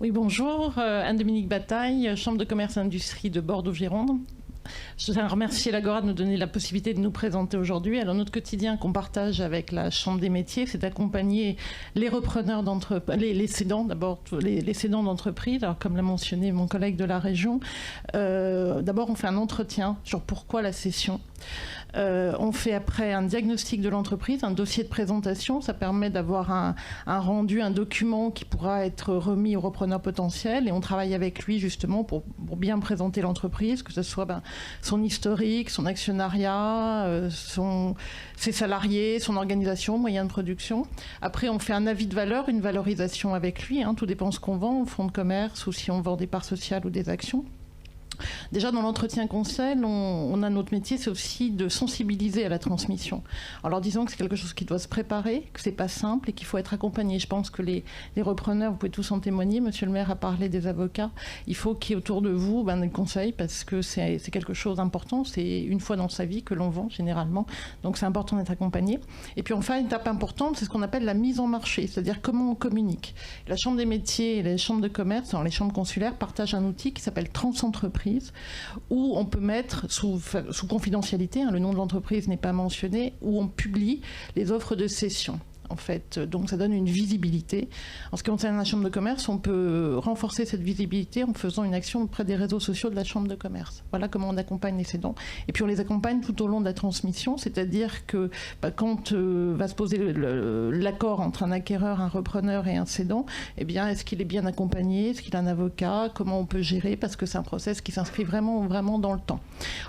Oui, bonjour, Anne-Dominique Bataille, Chambre de commerce et industrie de Bordeaux-Gironde. Je tiens à remercier l'Agora de nous donner la possibilité de nous présenter aujourd'hui. Alors notre quotidien qu'on partage avec la Chambre des métiers, c'est d'accompagner les repreneurs les cédants d'abord, les cédants d'entreprise. Alors comme l'a mentionné mon collègue de la région, d'abord on fait un entretien sur pourquoi la cession. On fait après un diagnostic de l'entreprise, un dossier de présentation. Ça permet d'avoir un rendu, un document qui pourra être remis au repreneur potentiel. Et on travaille avec lui justement pour bien présenter l'entreprise, que ce soit son historique, son actionnariat, ses salariés, son organisation, moyens de production. Après, on fait un avis de valeur, une valorisation avec lui. Tout dépend ce qu'on vend, au fonds de commerce ou si on vend des parts sociales ou des actions. Déjà, dans l'entretien conseil, on a notre métier, c'est aussi de sensibiliser à la transmission. Alors, disons que c'est quelque chose qui doit se préparer, que c'est pas simple et qu'il faut être accompagné. Je pense que les repreneurs, vous pouvez tous en témoigner. Monsieur le maire a parlé des avocats. Il faut qu'il y ait autour de vous des conseils parce que c'est quelque chose d'important. C'est une fois dans sa vie que l'on vend généralement. Donc, c'est important d'être accompagné. Et puis, enfin, une étape importante, c'est ce qu'on appelle la mise en marché, c'est-à-dire comment on communique. La Chambre des métiers et les chambres de commerce, les chambres consulaires, partagent un outil qui s'appelle Transentreprise, où on peut mettre sous confidentialité, le nom de l'entreprise n'est pas mentionné, où on publie les offres de cession. En fait, donc ça donne une visibilité. En ce qui concerne la Chambre de commerce, on peut renforcer cette visibilité en faisant une action auprès des réseaux sociaux de la Chambre de commerce. Voilà comment on accompagne les cédants. Et puis on les accompagne tout au long de la transmission, c'est-à-dire que quand va se poser l'accord entre un acquéreur, un repreneur et un cédant, eh bien, est-ce qu'il est bien accompagné, est-ce qu'il a un avocat, comment on peut gérer, parce que c'est un process qui s'inscrit vraiment dans le temps.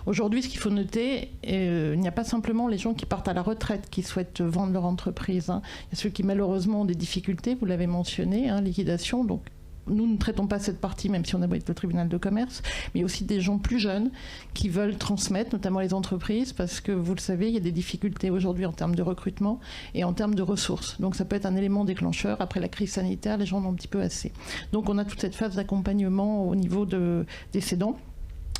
Aujourd'hui, ce qu'il faut noter, il n'y a pas simplement les gens qui partent à la retraite qui souhaitent vendre leur entreprise. Il y a ceux qui malheureusement ont des difficultés, vous l'avez mentionné, liquidation. Donc nous ne traitons pas cette partie, même si on abrite le tribunal de commerce, mais aussi des gens plus jeunes qui veulent transmettre, notamment les entreprises, parce que vous le savez, il y a des difficultés aujourd'hui en termes de recrutement et en termes de ressources. Donc ça peut être un élément déclencheur. Après la crise sanitaire, les gens en ont un petit peu assez. Donc on a toute cette phase d'accompagnement au niveau des cédants.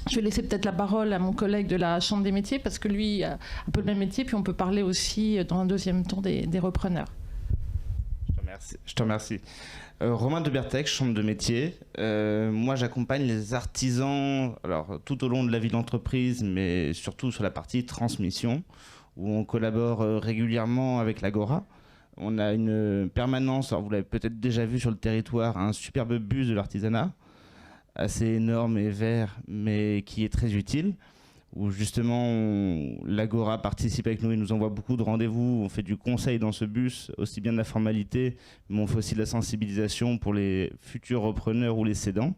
Je vais laisser peut-être la parole à mon collègue de la Chambre des métiers, parce que lui a un peu le même métier, puis on peut parler aussi dans un deuxième temps des repreneurs. Je te remercie. Romain de Bertec, Chambre de métier. Moi, j'accompagne les artisans tout au long de la vie d'entreprise, mais surtout sur la partie transmission, où on collabore régulièrement avec l'Agora. On a une permanence, vous l'avez peut-être déjà vu sur le territoire, un superbe bus de l'artisanat, assez énorme et vert, mais qui est très utile, où justement l'Agora participe avec nous, il nous envoie beaucoup de rendez-vous, on fait du conseil dans ce bus, aussi bien de la formalité, mais on fait aussi de la sensibilisation pour les futurs repreneurs ou les cédants.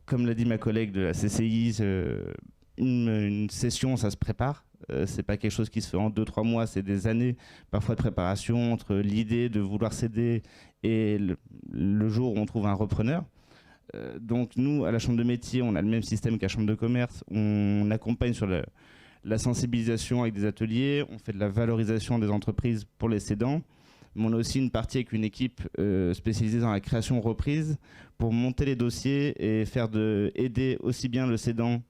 Comme l'a dit ma collègue de la CCI, une session, ça se prépare. C'est pas quelque chose qui se fait en 2-3 mois, c'est des années parfois de préparation entre l'idée de vouloir céder et le jour où on trouve un repreneur. Donc nous, à la Chambre de métier, on a le même système qu'à la Chambre de commerce. On accompagne sur la sensibilisation avec des ateliers, on fait de la valorisation des entreprises pour les cédants, mais on a aussi une partie avec une équipe spécialisée dans la création reprise pour monter les dossiers et aider aussi bien le cédant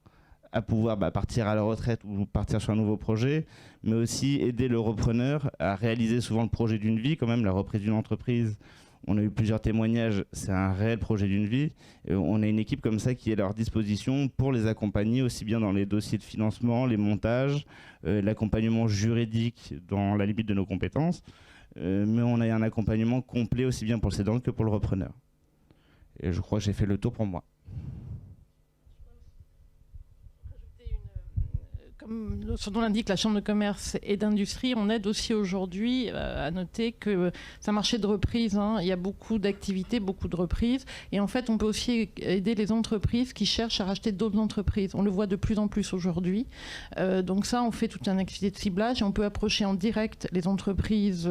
à pouvoir partir à la retraite ou partir sur un nouveau projet, mais aussi aider le repreneur à réaliser souvent le projet d'une vie, quand même, la reprise d'une entreprise. On a eu plusieurs témoignages, c'est un réel projet d'une vie. On a une équipe comme ça qui est à leur disposition pour les accompagner aussi bien dans les dossiers de financement, les montages, l'accompagnement juridique dans la limite de nos compétences. Mais on a un accompagnement complet aussi bien pour le cédant que pour le repreneur. Et je crois que j'ai fait le tour pour moi. Comme son nom l'indique, la Chambre de commerce et d'industrie, on aide aussi aujourd'hui à noter que c'est un marché de reprise. Il y a beaucoup d'activités, beaucoup de reprises. Et en fait, on peut aussi aider les entreprises qui cherchent à racheter d'autres entreprises. On le voit de plus en plus aujourd'hui. Donc ça, on fait toute une activité de ciblage et on peut approcher en direct les entreprises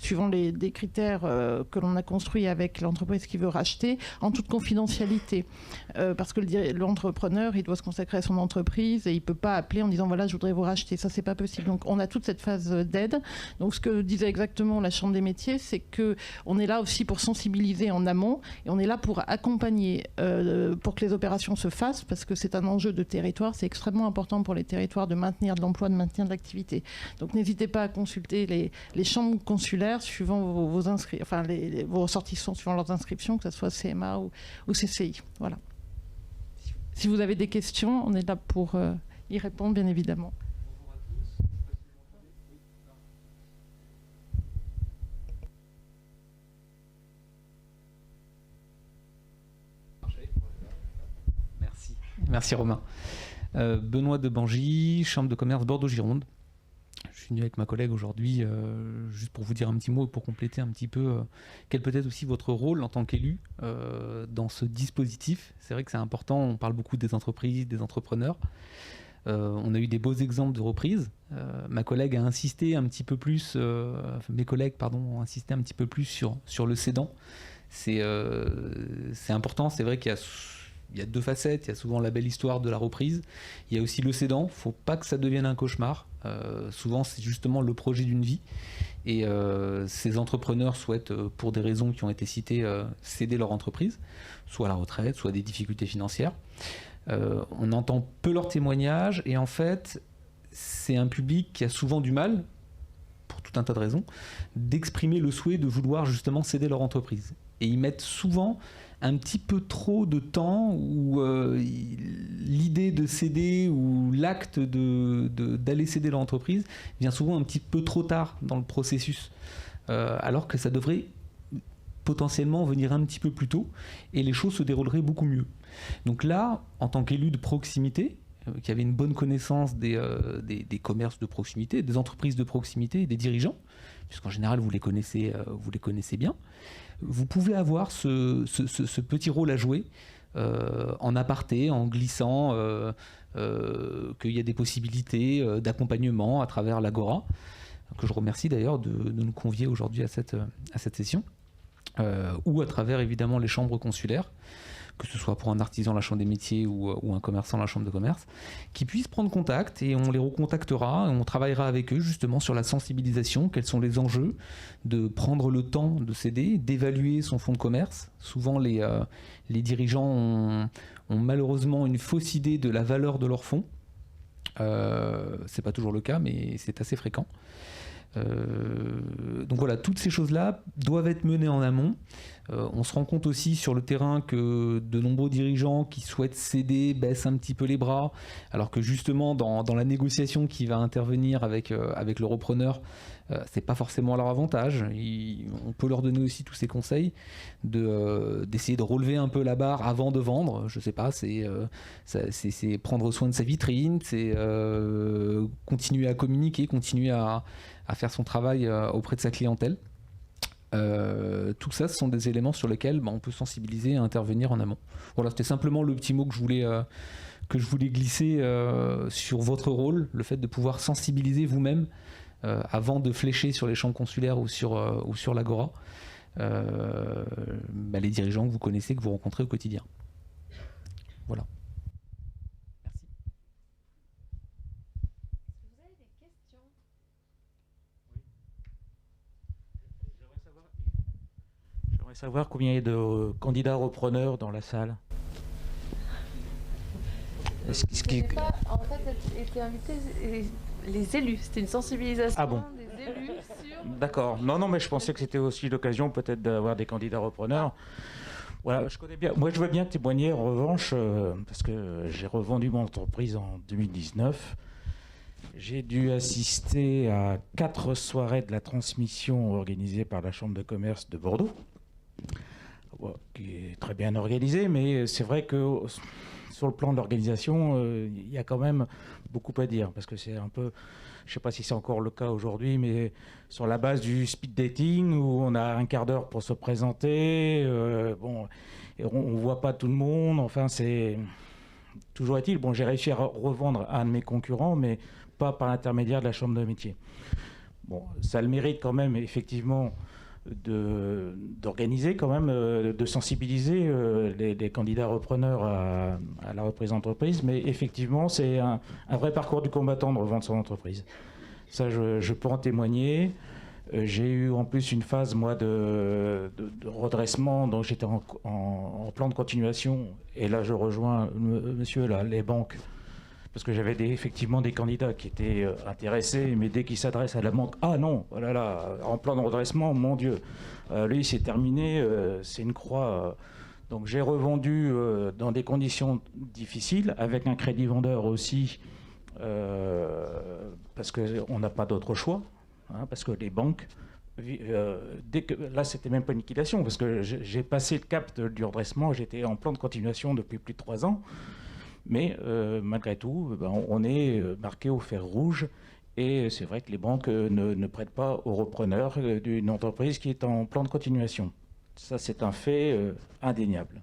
suivant des critères que l'on a construits avec l'entreprise qui veut racheter en toute confidentialité. Parce que l'entrepreneur, il doit se consacrer à son entreprise et il ne peut pas appeler en disant voilà, je voudrais vous racheter. Ça, c'est pas possible. Donc, on a toute cette phase d'aide. Donc, ce que disait exactement la Chambre des métiers, c'est que on est là aussi pour sensibiliser en amont et on est là pour accompagner pour que les opérations se fassent parce que c'est un enjeu de territoire. C'est extrêmement important pour les territoires de maintenir de l'emploi, de maintenir de l'activité. Donc, n'hésitez pas à consulter les chambres consulaires suivant vos ressortissants suivant leurs inscriptions, que ce soit CMA ou CCI. Voilà. Si vous avez des questions, on est là pour y répondre, bien évidemment. Merci Romain. Benoît de Bangy, Chambre de commerce Bordeaux-Gironde. Je suis venu avec ma collègue aujourd'hui juste pour vous dire un petit mot et pour compléter un petit peu quel peut être aussi votre rôle en tant qu'élu dans ce dispositif. C'est vrai que c'est important, on parle beaucoup des entreprises, des entrepreneurs. On a eu des beaux exemples de reprise. Ma collègue a insisté un petit peu plus, mes collègues pardon, ont insisté un petit peu plus sur le cédant. C'est important, c'est vrai qu'il y a deux facettes, il y a souvent la belle histoire de la reprise, il y a aussi le cédant, il ne faut pas que ça devienne un cauchemar. Souvent c'est justement le projet d'une vie et ces entrepreneurs souhaitent, pour des raisons qui ont été citées, céder leur entreprise, soit à la retraite, soit des difficultés financières. On entend peu leurs témoignages et en fait c'est un public qui a souvent du mal, pour tout un tas de raisons, d'exprimer le souhait de vouloir justement céder leur entreprise. Et ils mettent souvent un petit peu trop de temps où l'idée de céder ou l'acte d'aller céder leur entreprise vient souvent un petit peu trop tard dans le processus, alors que ça devrait potentiellement venir un petit peu plus tôt et les choses se dérouleraient beaucoup mieux. Donc là, en tant qu'élu de proximité, qui avait une bonne connaissance des commerces de proximité, des entreprises de proximité et des dirigeants, puisqu'en général vous les connaissez bien, vous pouvez avoir ce petit rôle à jouer en aparté, en glissant qu'il y a des possibilités d'accompagnement à travers l'Agora, que je remercie d'ailleurs de nous convier aujourd'hui à cette session, ou à travers évidemment les chambres consulaires, que ce soit pour un artisan la chambre des métiers ou un commerçant la chambre de commerce, qui puissent prendre contact et on les recontactera et on travaillera avec eux justement sur la sensibilisation, quels sont les enjeux, de prendre le temps de céder, d'évaluer son fonds de commerce. Souvent les dirigeants ont malheureusement une fausse idée de la valeur de leur fonds. C'est pas toujours le cas, mais c'est assez fréquent. Donc voilà, toutes ces choses-là doivent être menées en amont. On se rend compte aussi sur le terrain que de nombreux dirigeants qui souhaitent céder baissent un petit peu les bras, alors que justement dans la négociation qui va intervenir avec le repreneur, c'est pas forcément à leur avantage. On peut leur donner aussi tous ces conseils d'essayer de relever un peu la barre avant de vendre. Je sais pas, c'est prendre soin de sa vitrine, c'est continuer à communiquer, continuer à faire son travail auprès de sa clientèle. Tout ça, ce sont des éléments sur lesquels on peut sensibiliser et intervenir en amont. Voilà, c'était simplement le petit mot que je voulais glisser sur votre rôle, le fait de pouvoir sensibiliser vous-même avant de flécher sur les chambres consulaires ou sur l'Agora les dirigeants que vous connaissez, que vous rencontrez au quotidien. Voilà. J'aimerais savoir combien il y a de candidats repreneurs dans la salle. En fait, étaient invités les élus. C'était une sensibilisation des élus sur... D'accord. Non, mais je pensais que c'était aussi l'occasion peut-être d'avoir des candidats repreneurs. Voilà, je connais bien. Moi, je veux bien témoigner en revanche, parce que j'ai revendu mon entreprise en 2019. J'ai dû assister à 4 soirées de la transmission organisées par la Chambre de commerce de Bordeaux, qui est très bien organisée, mais c'est vrai que sur le plan de l'organisation, il y a quand même beaucoup à dire, parce que c'est un peu, je ne sais pas si c'est encore le cas aujourd'hui, mais sur la base du speed dating, où on a un quart d'heure pour se présenter, et on ne voit pas tout le monde, enfin c'est... Toujours est-il, j'ai réussi à revendre à un de mes concurrents, mais pas par l'intermédiaire de la Chambre de métier. Ça a le mérite quand même, effectivement, d'organiser quand même, de sensibiliser les candidats repreneurs à la reprise d'entreprise, mais effectivement c'est un vrai parcours du combattant de revendre son entreprise. Ça je peux en témoigner. J'ai eu en plus une phase moi de redressement, donc j'étais en plan de continuation, et là je rejoins monsieur là, les banques, parce que j'avais effectivement des candidats qui étaient intéressés, mais dès qu'ils s'adressent à la banque, ah non, voilà, là, en plan de redressement, mon Dieu, lui c'est terminé, c'est une croix. Donc j'ai revendu dans des conditions difficiles, avec un crédit vendeur aussi, parce qu'on n'a pas d'autre choix, parce que les banques, là c'était même pas une liquidation, parce que j'ai passé le cap du redressement, j'étais en plan de continuation depuis plus de 3 ans. Mais malgré tout, on est marqué au fer rouge, et c'est vrai que les banques ne prêtent pas aux repreneurs d'une entreprise qui est en plan de continuation. Ça, c'est un fait indéniable.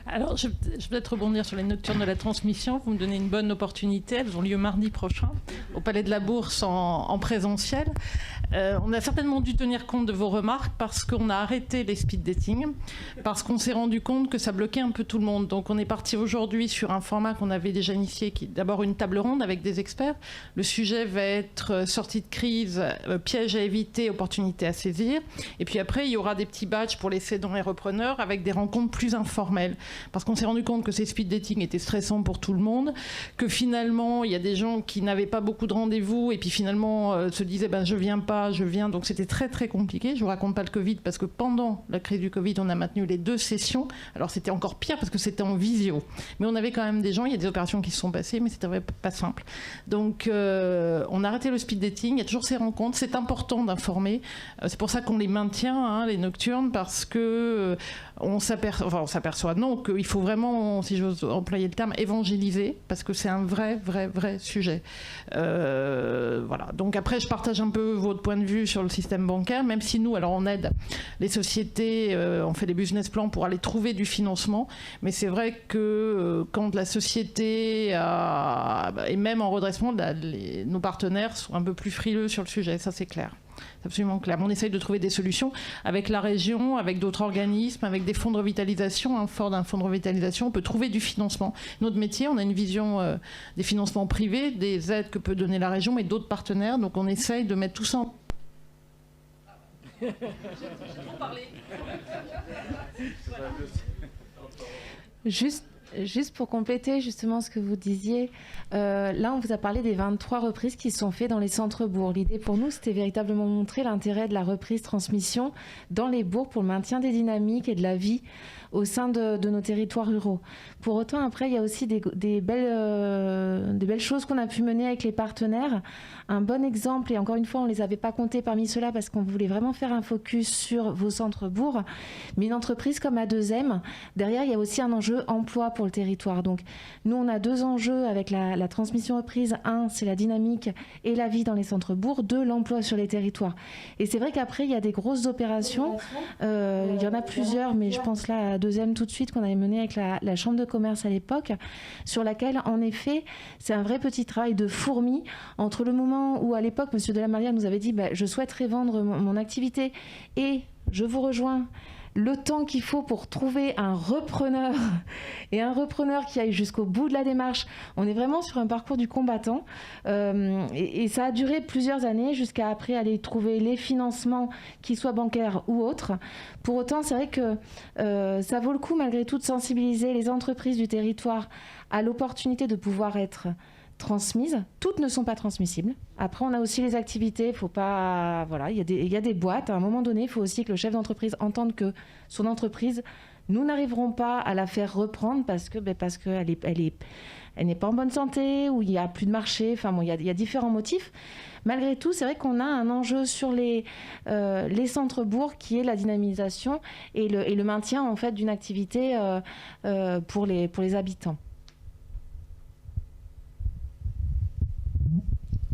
Alors, je vais peut-être rebondir sur les nocturnes de la transmission. Vous me donnez une bonne opportunité. Elles ont lieu mardi prochain au Palais de la Bourse en présentiel. On a certainement dû tenir compte de vos remarques parce qu'on a arrêté les speed dating, parce qu'on s'est rendu compte que ça bloquait un peu tout le monde. Donc, on est parti aujourd'hui sur un format qu'on avait déjà initié, qui est d'abord une table ronde avec des experts. Le sujet va être sortie de crise, piège à éviter, opportunité à saisir. Et puis après, il y aura des petits badges pour les cédants et repreneurs avec des rencontres plus informelles. Parce qu'on s'est rendu compte que ces speed dating étaient stressants pour tout le monde, que finalement, il y a des gens qui n'avaient pas beaucoup de rendez-vous et puis finalement se disaient je viens pas, je viens. Donc c'était très très compliqué. Je vous raconte pas le Covid parce que pendant la crise du Covid, on a maintenu les 2 sessions. Alors c'était encore pire parce que c'était en visio. Mais on avait quand même des gens, il y a des opérations qui se sont passées, mais c'était pas simple. Donc on a arrêté le speed dating, il y a toujours ces rencontres. C'est important d'informer. C'est pour ça qu'on les maintient, les nocturnes, parce que on s'aperçoit, non, qu'il faut vraiment, si j'ose employer le terme, évangéliser, parce que c'est un vrai sujet. Voilà. Donc après, je partage un peu votre point de vue sur le système bancaire, même si nous, alors on aide les sociétés, on fait des business plans pour aller trouver du financement, mais c'est vrai que quand la société et même en redressement, nos partenaires sont un peu plus frileux sur le sujet, ça c'est clair. C'est absolument clair. On essaye de trouver des solutions avec la région, avec d'autres organismes, avec des fonds de revitalisation. Fort d'un fonds de revitalisation, on peut trouver du financement. Notre métier, on a une vision des financements privés, des aides que peut donner la région, mais d'autres partenaires. Donc on essaye de mettre tout ça en... Juste pour compléter justement ce que vous disiez, là on vous a parlé des 23 reprises qui sont faites dans les centres-bourgs. L'idée pour nous, c'était véritablement montrer l'intérêt de la reprise-transmission dans les bourgs pour le maintien des dynamiques et de la vie au sein de nos territoires ruraux. Pour autant, après, il y a aussi des belles choses qu'on a pu mener avec les partenaires. Un bon exemple, et encore une fois, on ne les avait pas comptés parmi ceux-là parce qu'on voulait vraiment faire un focus sur vos centres-bourgs, mais une entreprise comme A2M, derrière, il y a aussi un enjeu emploi pour le territoire. Donc, nous, on a 2 enjeux avec la transmission reprise. 1, c'est la dynamique et la vie dans les centres-bourgs. 2, l'emploi sur les territoires. Et c'est vrai qu'après, il y a des grosses opérations. Il y en a plusieurs, mais je pense là à A2M tout de suite qu'on avait mené avec la Chambre de commerce à l'époque, sur laquelle, en effet, c'est un vrai petit travail de fourmi entre le moment où, à l'époque, M. Delamarrière nous avait dit je souhaiterais vendre mon activité et je vous rejoins. Le temps qu'il faut pour trouver un repreneur et un repreneur qui aille jusqu'au bout de la démarche. On est vraiment sur un parcours du combattant et ça a duré plusieurs années jusqu'à après aller trouver les financements, qu'ils soient bancaires ou autres. Pour autant, c'est vrai que ça vaut le coup malgré tout de sensibiliser les entreprises du territoire à l'opportunité de pouvoir être transmises. Toutes ne sont pas transmissibles. Après, on a aussi les activités. Faut pas, voilà, il y a des boîtes. À un moment donné, il faut aussi que le chef d'entreprise entende que son entreprise, nous n'arriverons pas à la faire reprendre parce qu'elle n'est pas en bonne santé ou il y a plus de marché. Enfin bon, il y a différents motifs. Malgré tout, c'est vrai qu'on a un enjeu sur les centres-bourgs qui est la dynamisation et le maintien en fait d'une activité pour les habitants.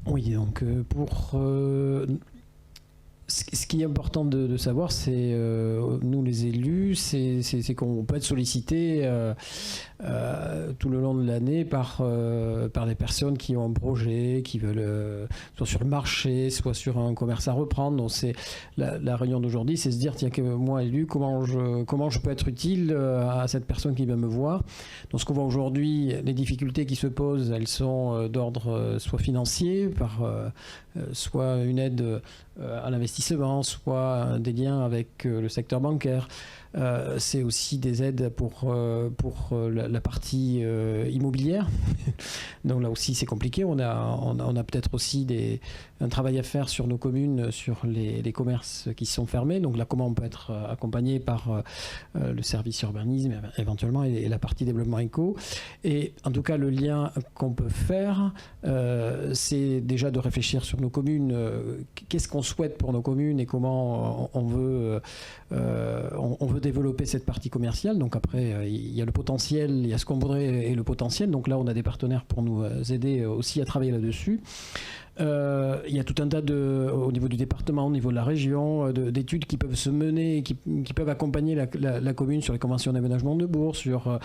Oui, donc ce qui est important de savoir, c'est nous les élus, c'est qu'on peut être sollicité tout le long de l'année par des personnes qui ont un projet, qui veulent soit sur le marché, soit sur un commerce à reprendre. Donc c'est la réunion d'aujourd'hui, c'est se dire tiens, que moi élu, comment je peux être utile à cette personne qui vient me voir. Donc ce qu'on voit aujourd'hui, les difficultés qui se posent, elles sont d'ordre soit financier, par soit une aide à l'investissement, soit des liens avec le secteur bancaire. C'est aussi des aides pour la partie immobilière. Donc là aussi c'est compliqué. On a peut-être aussi un travail à faire sur nos communes, sur les commerces qui sont fermés. Donc là, comment on peut être accompagné par le service urbanisme éventuellement et la partie développement éco. Et en tout cas, le lien qu'on peut faire, c'est déjà de réfléchir sur nos communes. Qu'est-ce qu'on souhaite pour nos communes et comment on veut développer cette partie commerciale. Donc après, il y a le potentiel, il y a ce qu'on voudrait et le potentiel. Donc là, on a des partenaires pour nous aider aussi à travailler là-dessus. Il y a tout un tas au niveau du département, au niveau de la région, d'études qui peuvent se mener, qui peuvent accompagner la commune sur les conventions d'aménagement de bourgs, sur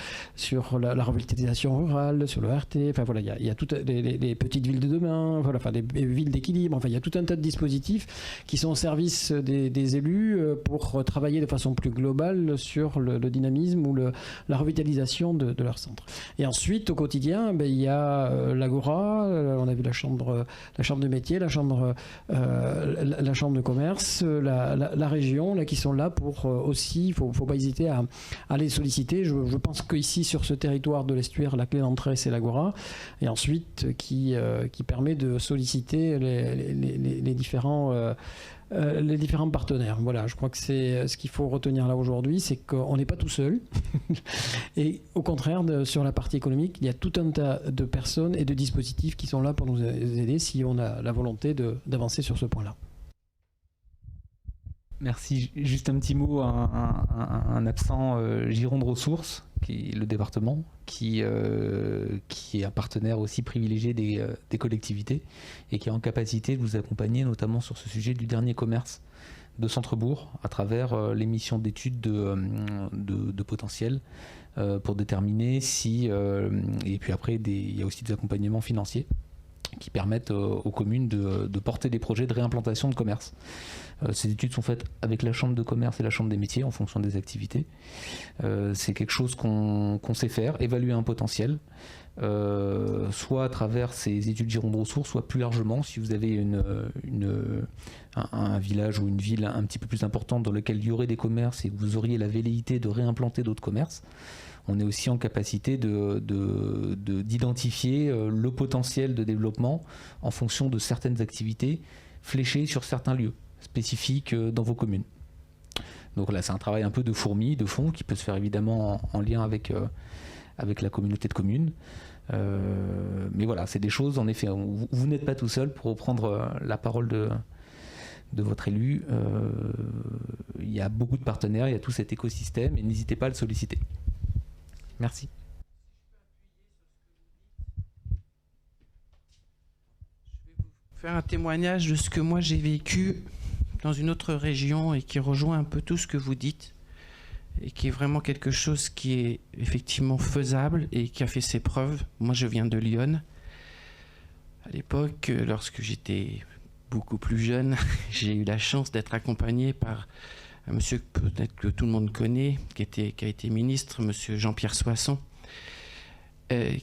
la revitalisation rurale, sur le RT. Enfin voilà, il y a toutes les petites villes de demain, voilà, enfin les villes d'équilibre. Enfin, il y a tout un tas de dispositifs qui sont au service des élus pour travailler de façon plus globale sur le dynamisme ou la revitalisation de leur centre. Et ensuite, au quotidien, il y a l'Agora, on a vu la chambre de métier, la chambre de commerce, la région, là, qui sont là pour aussi, il ne faut pas hésiter à les solliciter. Je pense qu'ici, sur ce territoire de l'Estuaire, la clé d'entrée, c'est l'Agora, et ensuite qui permet de solliciter les différents partenaires. Voilà, je crois que c'est ce qu'il faut retenir là aujourd'hui, c'est qu'on n'est pas tout seul. Et au contraire, sur la partie économique, il y a tout un tas de personnes et de dispositifs qui sont là pour nous aider si on a la volonté d'avancer sur ce point-là. Merci. Juste un petit mot, un absent, Gironde Ressources, qui est le département, qui est un partenaire aussi privilégié des collectivités et qui est en capacité de vous accompagner notamment sur ce sujet du dernier commerce de Centrebourg à travers l'émission d'études de potentiel pour déterminer si... et puis après, il y a aussi des accompagnements financiers qui permettent aux communes de porter des projets de réimplantation de commerce. Ces études sont faites avec la chambre de commerce et la chambre des métiers en fonction des activités. C'est quelque chose qu'on sait faire, évaluer un potentiel, soit à travers ces études Gironde Ressources, soit plus largement si vous avez un village ou une ville un petit peu plus importante dans lequel il y aurait des commerces et que vous auriez la velléité de réimplanter d'autres commerces. On est aussi en capacité d'identifier le potentiel de développement en fonction de certaines activités fléchées sur certains lieux spécifiques dans vos communes. Donc là, c'est un travail un peu de fourmi, de fond, qui peut se faire évidemment en lien avec la communauté de communes. Mais voilà, c'est des choses, en effet, vous n'êtes pas tout seul pour reprendre la parole de votre élu. Il y a beaucoup de partenaires, il y a tout cet écosystème et n'hésitez pas à le solliciter. Merci. Je vais vous faire un témoignage de ce que moi j'ai vécu dans une autre région et qui rejoint un peu tout ce que vous dites et qui est vraiment quelque chose qui est effectivement faisable et qui a fait ses preuves. Moi, je viens de Lyon. À l'époque, lorsque j'étais beaucoup plus jeune, j'ai eu la chance d'être accompagné par un monsieur que peut-être que tout le monde connaît, qui a été ministre, monsieur Jean-Pierre Soisson,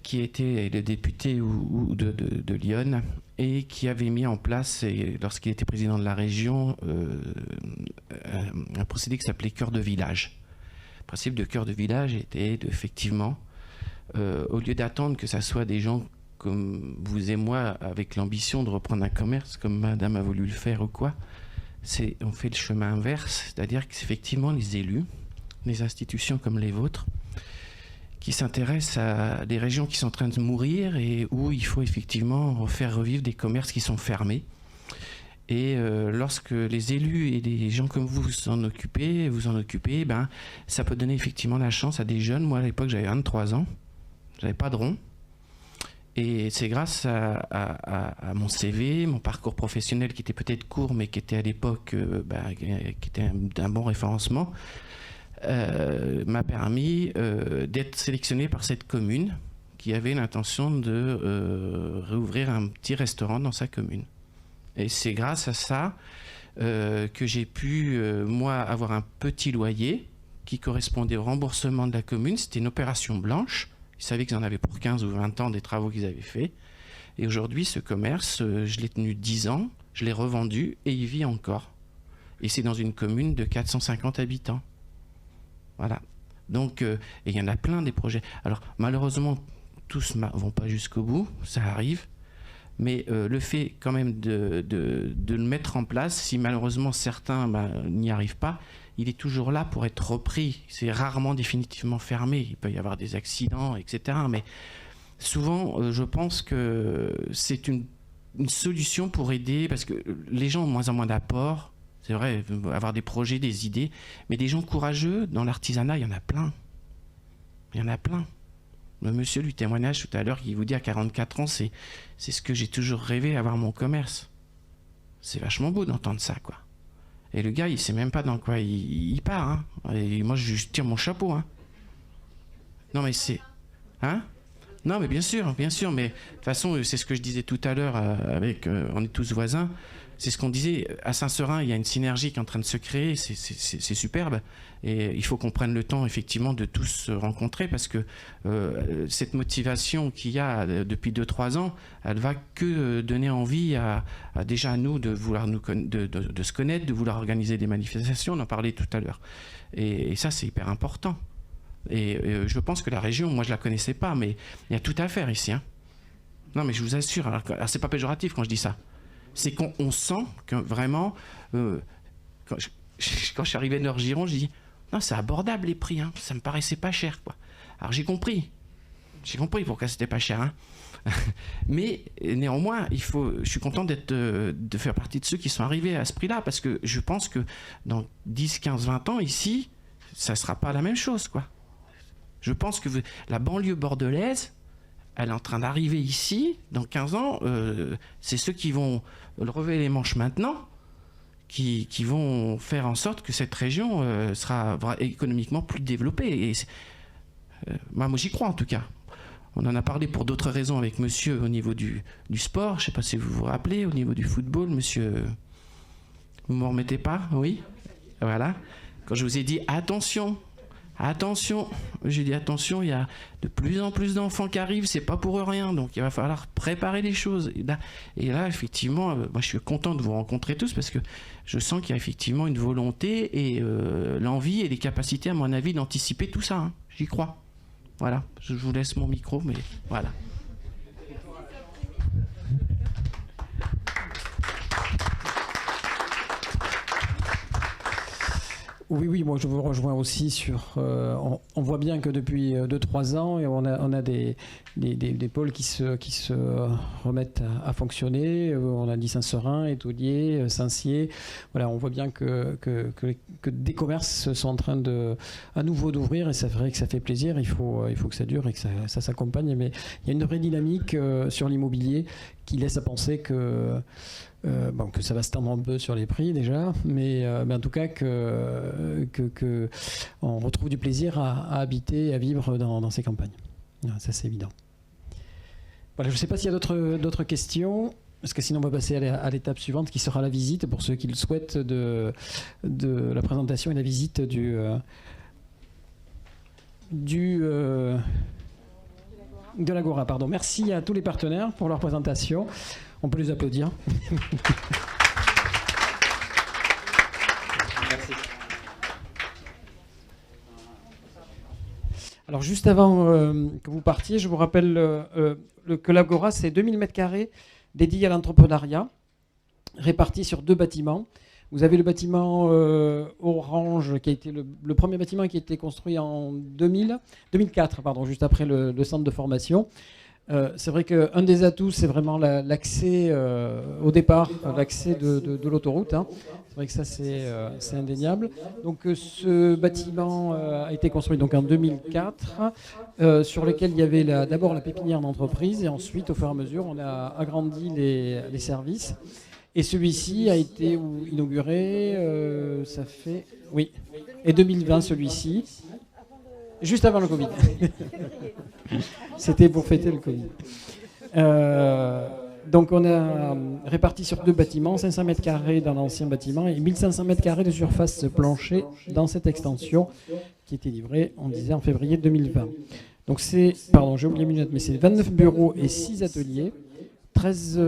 qui était le député de Lyon et qui avait mis en place, lorsqu'il était président de la région, un procédé qui s'appelait cœur de village. Le principe de cœur de village était effectivement, au lieu d'attendre que ça soit des gens comme vous et moi, avec l'ambition de reprendre un commerce, comme madame a voulu le faire ou quoi, on fait le chemin inverse, c'est-à-dire que c'est effectivement les élus, les institutions comme les vôtres, qui s'intéressent à des régions qui sont en train de mourir et où il faut effectivement faire revivre des commerces qui sont fermés. Et lorsque les élus et des gens comme vous vous en occupez, ça peut donner effectivement la chance à des jeunes. Moi, à l'époque, j'avais 23 ans, j'avais pas de rond. Et c'est grâce à mon CV, mon parcours professionnel qui était peut-être court, mais qui était à l'époque qui était d'un bon référencement, m'a permis d'être sélectionné par cette commune qui avait l'intention de réouvrir un petit restaurant dans sa commune. Et c'est grâce à ça que j'ai pu, moi, avoir un petit loyer qui correspondait au remboursement de la commune. C'était une opération blanche. Ils savaient qu'ils en avaient pour 15 ou 20 ans des travaux qu'ils avaient faits. Et aujourd'hui, ce commerce, je l'ai tenu 10 ans, je l'ai revendu et il vit encore. Et c'est dans une commune de 450 habitants. Voilà. Donc, et il y en a plein des projets. Alors, malheureusement, tous ne vont pas jusqu'au bout, ça arrive. Mais le fait quand même de le mettre en place, si malheureusement certains n'y arrivent pas, il est toujours là pour être repris. C'est rarement définitivement fermé. Il peut y avoir des accidents, etc. Mais souvent, je pense que c'est une solution pour aider, parce que les gens ont moins en moins d'apports. C'est vrai, avoir des projets, des idées. Mais des gens courageux, dans l'artisanat, il y en a plein. Il y en a plein. Le monsieur du témoignage tout à l'heure qui vous dit à 44 ans, c'est ce que j'ai toujours rêvé, avoir mon commerce. C'est vachement beau d'entendre ça, quoi. Et le gars, il sait même pas dans quoi il part. Hein. Et moi, je tire mon chapeau. Hein. Non, mais c'est... Hein? Non, mais bien sûr, mais de toute façon, c'est ce que je disais tout à l'heure avec... on est tous voisins. C'est ce qu'on disait, à Saint-Seurin, il y a une synergie qui est en train de se créer, c'est superbe. Et il faut qu'on prenne le temps, effectivement, de tous se rencontrer parce que cette motivation qu'il y a depuis 2-3 ans, elle va que donner envie déjà à nous de vouloir de se connaître, de vouloir organiser des manifestations, on en parlait tout à l'heure. Et ça, c'est hyper important. Et je pense que la région, moi, je la connaissais pas, mais il y a tout à faire ici. Hein. Non, mais je vous assure, alors c'est pas péjoratif quand je dis ça. C'est qu'on sent que vraiment, quand je suis arrivé à Nord-Giron, j'ai dit non, c'est abordable les prix, hein. Ça me paraissait pas cher, quoi. Alors j'ai compris pourquoi c'était pas cher, hein. Mais néanmoins, je suis content de faire partie de ceux qui sont arrivés à ce prix-là, parce que je pense que dans 10, 15, 20 ans, ici, ça sera pas la même chose, quoi. Je pense que la banlieue bordelaise, elle est en train d'arriver ici, dans 15 ans, c'est ceux qui vont relever les manches maintenant, qui vont faire en sorte que cette région sera économiquement plus développée. Et moi j'y crois en tout cas. On en a parlé pour d'autres raisons avec monsieur au niveau du sport, je ne sais pas si vous vous rappelez, au niveau du football, monsieur, vous ne m'en remettez pas? Oui. Voilà. Quand je vous ai dit attention, j'ai dit attention, il y a de plus en plus d'enfants qui arrivent, c'est pas pour rien, donc il va falloir préparer les choses. Et là effectivement, moi je suis content de vous rencontrer tous parce que je sens qu'il y a effectivement une volonté et l'envie et les capacités, à mon avis, d'anticiper tout ça. Hein. J'y crois. Voilà, je vous laisse mon micro, mais voilà. Oui, moi je vous rejoins aussi sur... on voit bien que depuis 2-3 ans, on a des pôles qui se remettent à fonctionner. On a dit Saint-Seurin, Étaulier, Saint-Cier. Voilà, on voit bien que des commerces sont en train à nouveau d'ouvrir et c'est vrai que ça fait plaisir. Il faut que ça dure et que ça s'accompagne. Mais il y a une vraie dynamique sur l'immobilier qui laisse à penser que ça va se tendre un peu sur les prix déjà, mais en tout cas que on retrouve du plaisir à habiter, à vivre dans ces campagnes. Ça c'est évident. Voilà, je ne sais pas s'il y a d'autres questions, parce que sinon on va passer à l'étape suivante qui sera la visite pour ceux qui le souhaitent de la présentation et la visite de l'Agora. Pardon. Merci à tous les partenaires pour leur présentation. On peut les applaudir. Merci. Alors juste avant que vous partiez, je vous rappelle que l'Agora, c'est 2000 m² dédiés à l'entrepreneuriat, répartis sur 2 bâtiments. Vous avez le bâtiment orange, qui a été le premier bâtiment qui a été construit en 2004, juste après le centre de formation. C'est vrai qu'un des atouts, c'est vraiment l'accès au départ, l'accès de l'autoroute. Hein. C'est vrai que ça, c'est indéniable. Donc ce bâtiment a été construit donc, en 2004, sur lequel il y avait d'abord la pépinière d'entreprise, et ensuite, au fur et à mesure, on a agrandi les services. Et celui-ci a été inauguré, ça fait... Oui, et 2020 celui-ci. Juste avant le Covid. C'était pour fêter le Covid. Donc on a réparti sur 2 bâtiments, 500 m² dans l'ancien bâtiment et 1500 m² de surface plancher dans cette extension qui était livrée, on disait, en février 2020. Donc c'est, j'ai oublié une note, mais c'est 29 bureaux et 6 ateliers, 13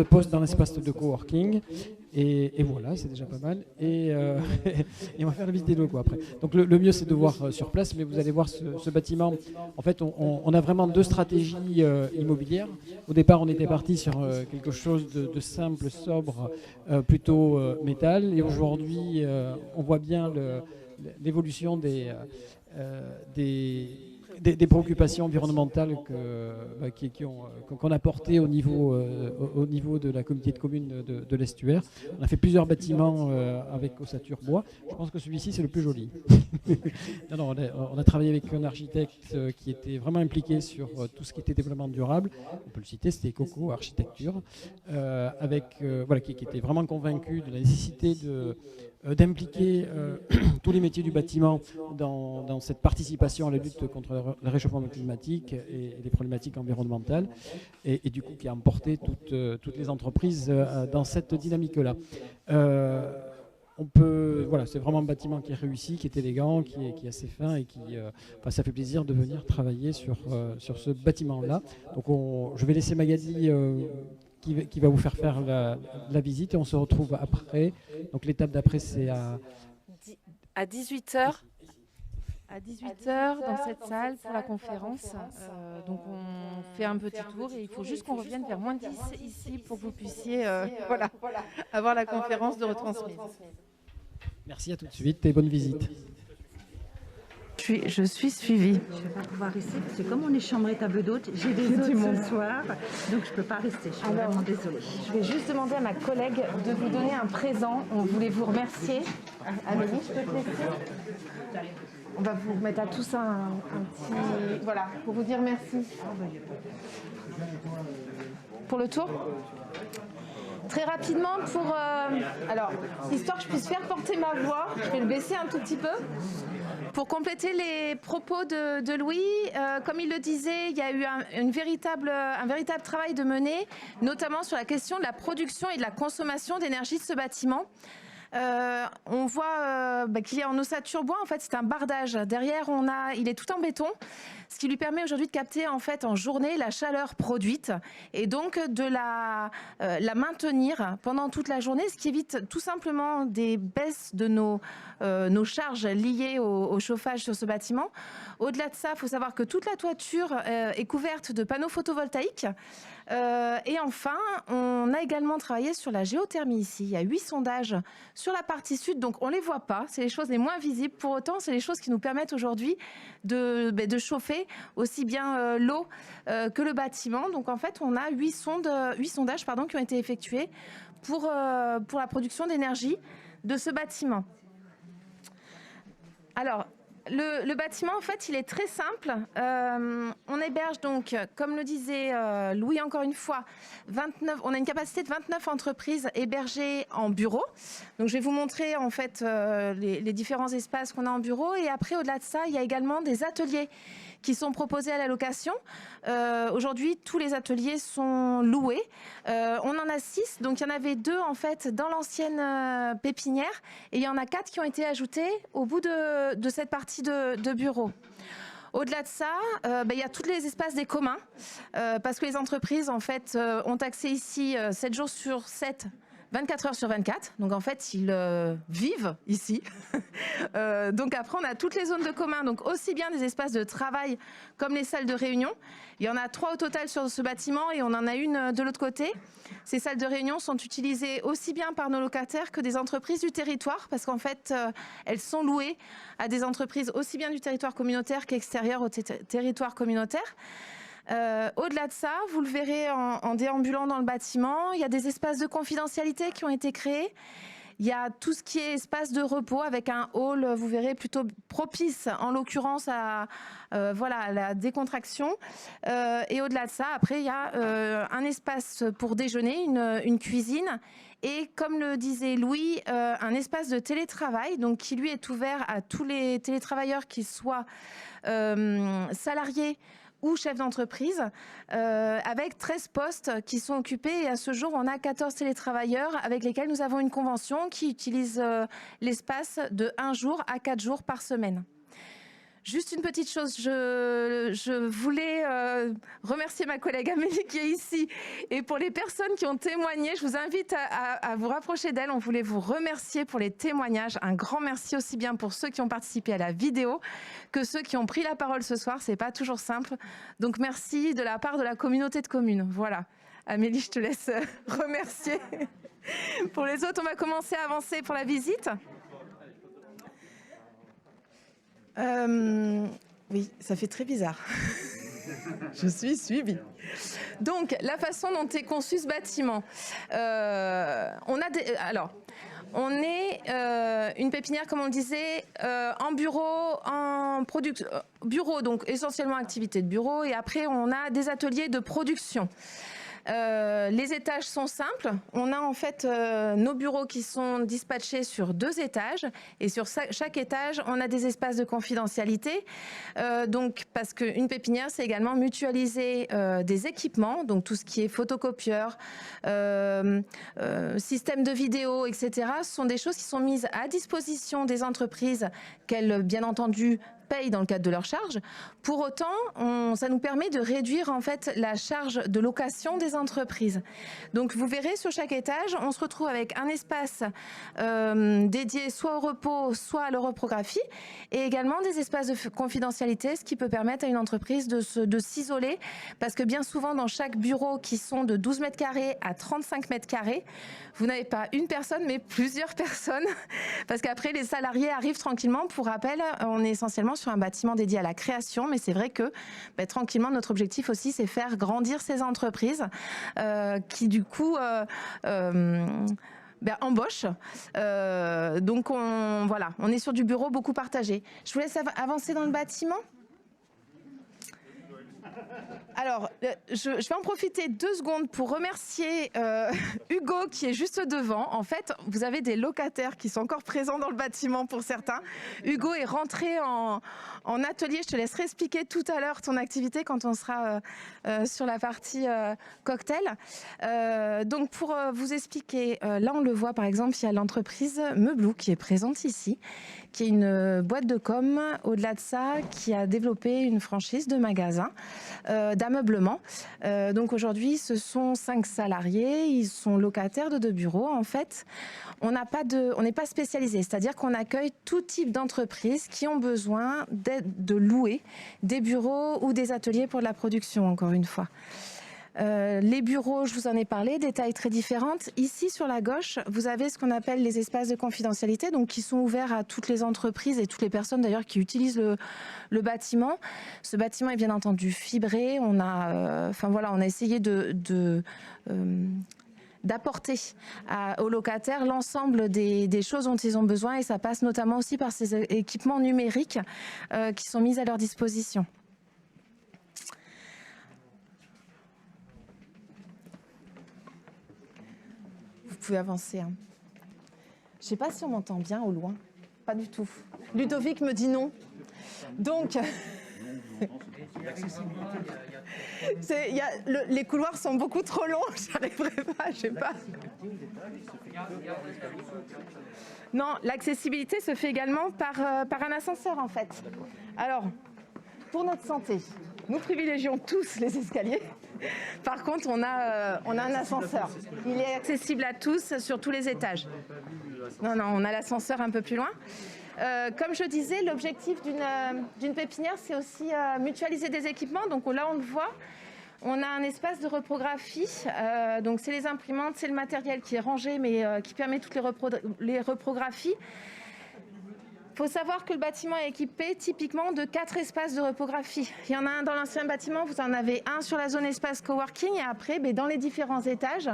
postes dans l'espace de coworking. Et voilà, c'est déjà pas mal. Et on va faire la visite des locaux après. Donc le mieux, c'est de voir sur place, mais vous allez voir ce bâtiment. En fait, on a vraiment 2 stratégies immobilières. Au départ, on était parti sur quelque chose de simple, sobre, plutôt métal. Et aujourd'hui, on voit bien l'évolution des des préoccupations environnementales qu'on a portées au niveau de la communauté de communes de l'Estuaire. On a fait plusieurs bâtiments avec Ossature Bois. Je pense que celui-ci, c'est le plus joli. Non, on a travaillé avec un architecte qui était vraiment impliqué sur tout ce qui était développement durable. On peut le citer, c'était Coco Architecture, qui était vraiment convaincu de la nécessité d'impliquer tous les métiers du bâtiment dans cette participation à la lutte contre le réchauffement climatique et les problématiques environnementales, et du coup qui a emporté toutes les entreprises dans cette dynamique-là. C'est vraiment un bâtiment qui est réussi, qui est élégant, qui est assez fin, et ça fait plaisir de venir travailler sur ce bâtiment-là. Donc je vais laisser Magali qui va vous faire la visite, et on se retrouve après. Donc l'étape d'après, c'est à 18h. À 18h dans cette salle pour la conférence. Donc on fait un petit tour et il faut juste qu'on revienne vers moins 10 ici pour que vous puissiez avoir la conférence de retransmise. Merci, à tout de suite et bonne visite. Je suis suivie. Je ne vais pas pouvoir rester parce que comme on est chambre et table d'hôte, j'ai des hôtes ce soir, donc je ne peux pas rester. Je suis vraiment désolée. Je vais juste demander à ma collègue de vous donner un présent. On voulait vous remercier. Amélie, je peux te laisser ? On va vous remettre à tous un petit... Voilà, pour vous dire merci. Pour le tour ? Très rapidement, alors, histoire que je puisse faire porter ma voix, je vais le baisser un tout petit peu. Pour compléter les propos de Louis, comme il le disait, il y a eu un véritable travail de mener, notamment sur la question de la production et de la consommation d'énergie de ce bâtiment. On voit qu'il est en ossature bois, en fait c'est un bardage. Derrière il est tout en béton, ce qui lui permet aujourd'hui de capter en fait en journée la chaleur produite et donc de la maintenir pendant toute la journée, ce qui évite tout simplement des baisses de nos charges liées au chauffage sur ce bâtiment. Au-delà de ça, il faut savoir que toute la toiture est couverte de panneaux photovoltaïques. Et enfin, on a également travaillé sur la géothermie ici. Il y a 8 sondages sur la partie sud, donc on ne les voit pas. C'est les choses les moins visibles. Pour autant, c'est les choses qui nous permettent aujourd'hui de chauffer aussi bien l'eau que le bâtiment. Donc en fait, on a 8 sondages qui ont été effectués pour la production d'énergie de ce bâtiment. Alors, le bâtiment, en fait, il est très simple. On héberge donc, comme le disait Louis encore une fois, on a une capacité de 29 entreprises hébergées en bureau. Donc, je vais vous montrer en fait les différents espaces qu'on a en bureau. Et après, au-delà de ça, il y a également des ateliers qui sont proposés à la location. Aujourd'hui, tous les ateliers sont loués. On en a 6, donc il y en avait 2 en fait dans l'ancienne pépinière, et il y en a 4 qui ont été ajoutés au bout de cette partie de bureau. Au-delà de ça, il y a tous les espaces des communs, parce que les entreprises en fait ont accès ici 7 jours sur 7. 24 heures sur 24, donc en fait ils vivent ici. Donc après on a toutes les zones de commun, donc aussi bien des espaces de travail comme les salles de réunion. Il y en a 3 au total sur ce bâtiment et on en a une de l'autre côté. Ces salles de réunion sont utilisées aussi bien par nos locataires que des entreprises du territoire, parce qu'en fait elles sont louées à des entreprises aussi bien du territoire communautaire qu'extérieures au territoire communautaire. Au-delà de ça, vous le verrez en déambulant dans le bâtiment, il y a des espaces de confidentialité qui ont été créés. Il y a tout ce qui est espace de repos avec un hall, vous verrez, plutôt propice, en l'occurrence, à la décontraction. Et au-delà de ça, après, il y a un espace pour déjeuner, une cuisine. Et comme le disait Louis, un espace de télétravail, donc qui lui est ouvert à tous les télétravailleurs, qu'ils soient salariés ou chef d'entreprise, avec 13 postes qui sont occupés. Et à ce jour, on a 14 télétravailleurs avec lesquels nous avons une convention qui utilise l'espace de 1 jour à 4 jours par semaine. Juste une petite chose, je voulais remercier ma collègue Amélie qui est ici, et pour les personnes qui ont témoigné, je vous invite à vous rapprocher d'elle. On voulait vous remercier pour les témoignages. Un grand merci aussi bien pour ceux qui ont participé à la vidéo que ceux qui ont pris la parole ce soir. C'est pas toujours simple, donc merci de la part de la communauté de communes. Voilà, Amélie, je te laisse remercier. Pour les autres, on va commencer à avancer pour la visite. Oui, ça fait très bizarre. Je suis suivie. Donc, la façon dont est conçu ce bâtiment. On est une pépinière, comme on le disait, en bureau, bureau, donc essentiellement activité de bureau, et après on a des ateliers de production. Les étages sont simples. On a en fait nos bureaux qui sont dispatchés sur 2 étages, et sur chaque étage, on a des espaces de confidentialité. Donc, parce qu'une pépinière, c'est également mutualiser des équipements, donc tout ce qui est photocopieur, système de vidéo, etc. Ce sont des choses qui sont mises à disposition des entreprises qu'elles, bien entendu, payent dans le cadre de leur charge. Pour autant, ça nous permet de réduire en fait la charge de location des entreprises. Donc vous verrez sur chaque étage, on se retrouve avec un espace dédié soit au repos, soit à l'europrographie, et également des espaces de confidentialité, ce qui peut permettre à une entreprise de s'isoler, parce que bien souvent dans chaque bureau qui sont de 12 mètres carrés à 35 mètres carrés, vous n'avez pas une personne mais plusieurs personnes, parce qu'après les salariés arrivent tranquillement. Pour rappel, on est essentiellement sur un bâtiment dédié à la création, mais c'est vrai que tranquillement notre objectif aussi c'est faire grandir ces entreprises qui du coup embauchent. Donc on est sur du bureau beaucoup partagé. Je vous laisse avancer dans le bâtiment. Alors, je vais en profiter 2 secondes pour remercier Hugo qui est juste devant. En fait, vous avez des locataires qui sont encore présents dans le bâtiment pour certains. Hugo est rentré en atelier. Je te laisserai expliquer tout à l'heure ton activité quand on sera sur la partie cocktail. Donc, pour vous expliquer, là on le voit par exemple, il y a l'entreprise Meublou qui est présente ici, qui est une boîte de com, au-delà de ça, qui a développé une franchise de magasins d'ameublement. Donc aujourd'hui, ce sont 5 salariés, ils sont locataires de 2 bureaux. En fait, on n'est pas spécialisé, c'est-à-dire qu'on accueille tout type d'entreprises qui ont besoin de louer des bureaux ou des ateliers pour de la production, encore une fois. Les bureaux, je vous en ai parlé, des tailles très différentes. Ici, sur la gauche, vous avez ce qu'on appelle les espaces de confidentialité, donc qui sont ouverts à toutes les entreprises et toutes les personnes d'ailleurs qui utilisent le bâtiment. Ce bâtiment est bien entendu fibré. On a essayé d'apporter aux locataires l'ensemble des choses dont ils ont besoin, et ça passe notamment aussi par ces équipements numériques qui sont mis à leur disposition. Vous pouvez avancer. Hein. Je ne sais pas si on m'entend bien au loin. Pas du tout. Ludovic me dit non. Donc, les couloirs sont beaucoup trop longs. J'arriverai pas, je sais pas. Non, l'accessibilité se fait également par un ascenseur en fait. Alors, pour notre santé, nous privilégions tous les escaliers. Par contre, on a un ascenseur. Il est accessible à tous sur tous les étages. Non, on a l'ascenseur un peu plus loin. Comme je disais, l'objectif d'une pépinière, c'est aussi mutualiser des équipements. Donc là, on le voit, on a un espace de reprographie. Donc c'est les imprimantes, c'est le matériel qui est rangé, mais qui permet toutes les reprographies. Il faut savoir que le bâtiment est équipé typiquement de 4 espaces de reprographie. Il y en a un dans l'ancien bâtiment, vous en avez un sur la zone espace coworking, et après, dans les différents étages,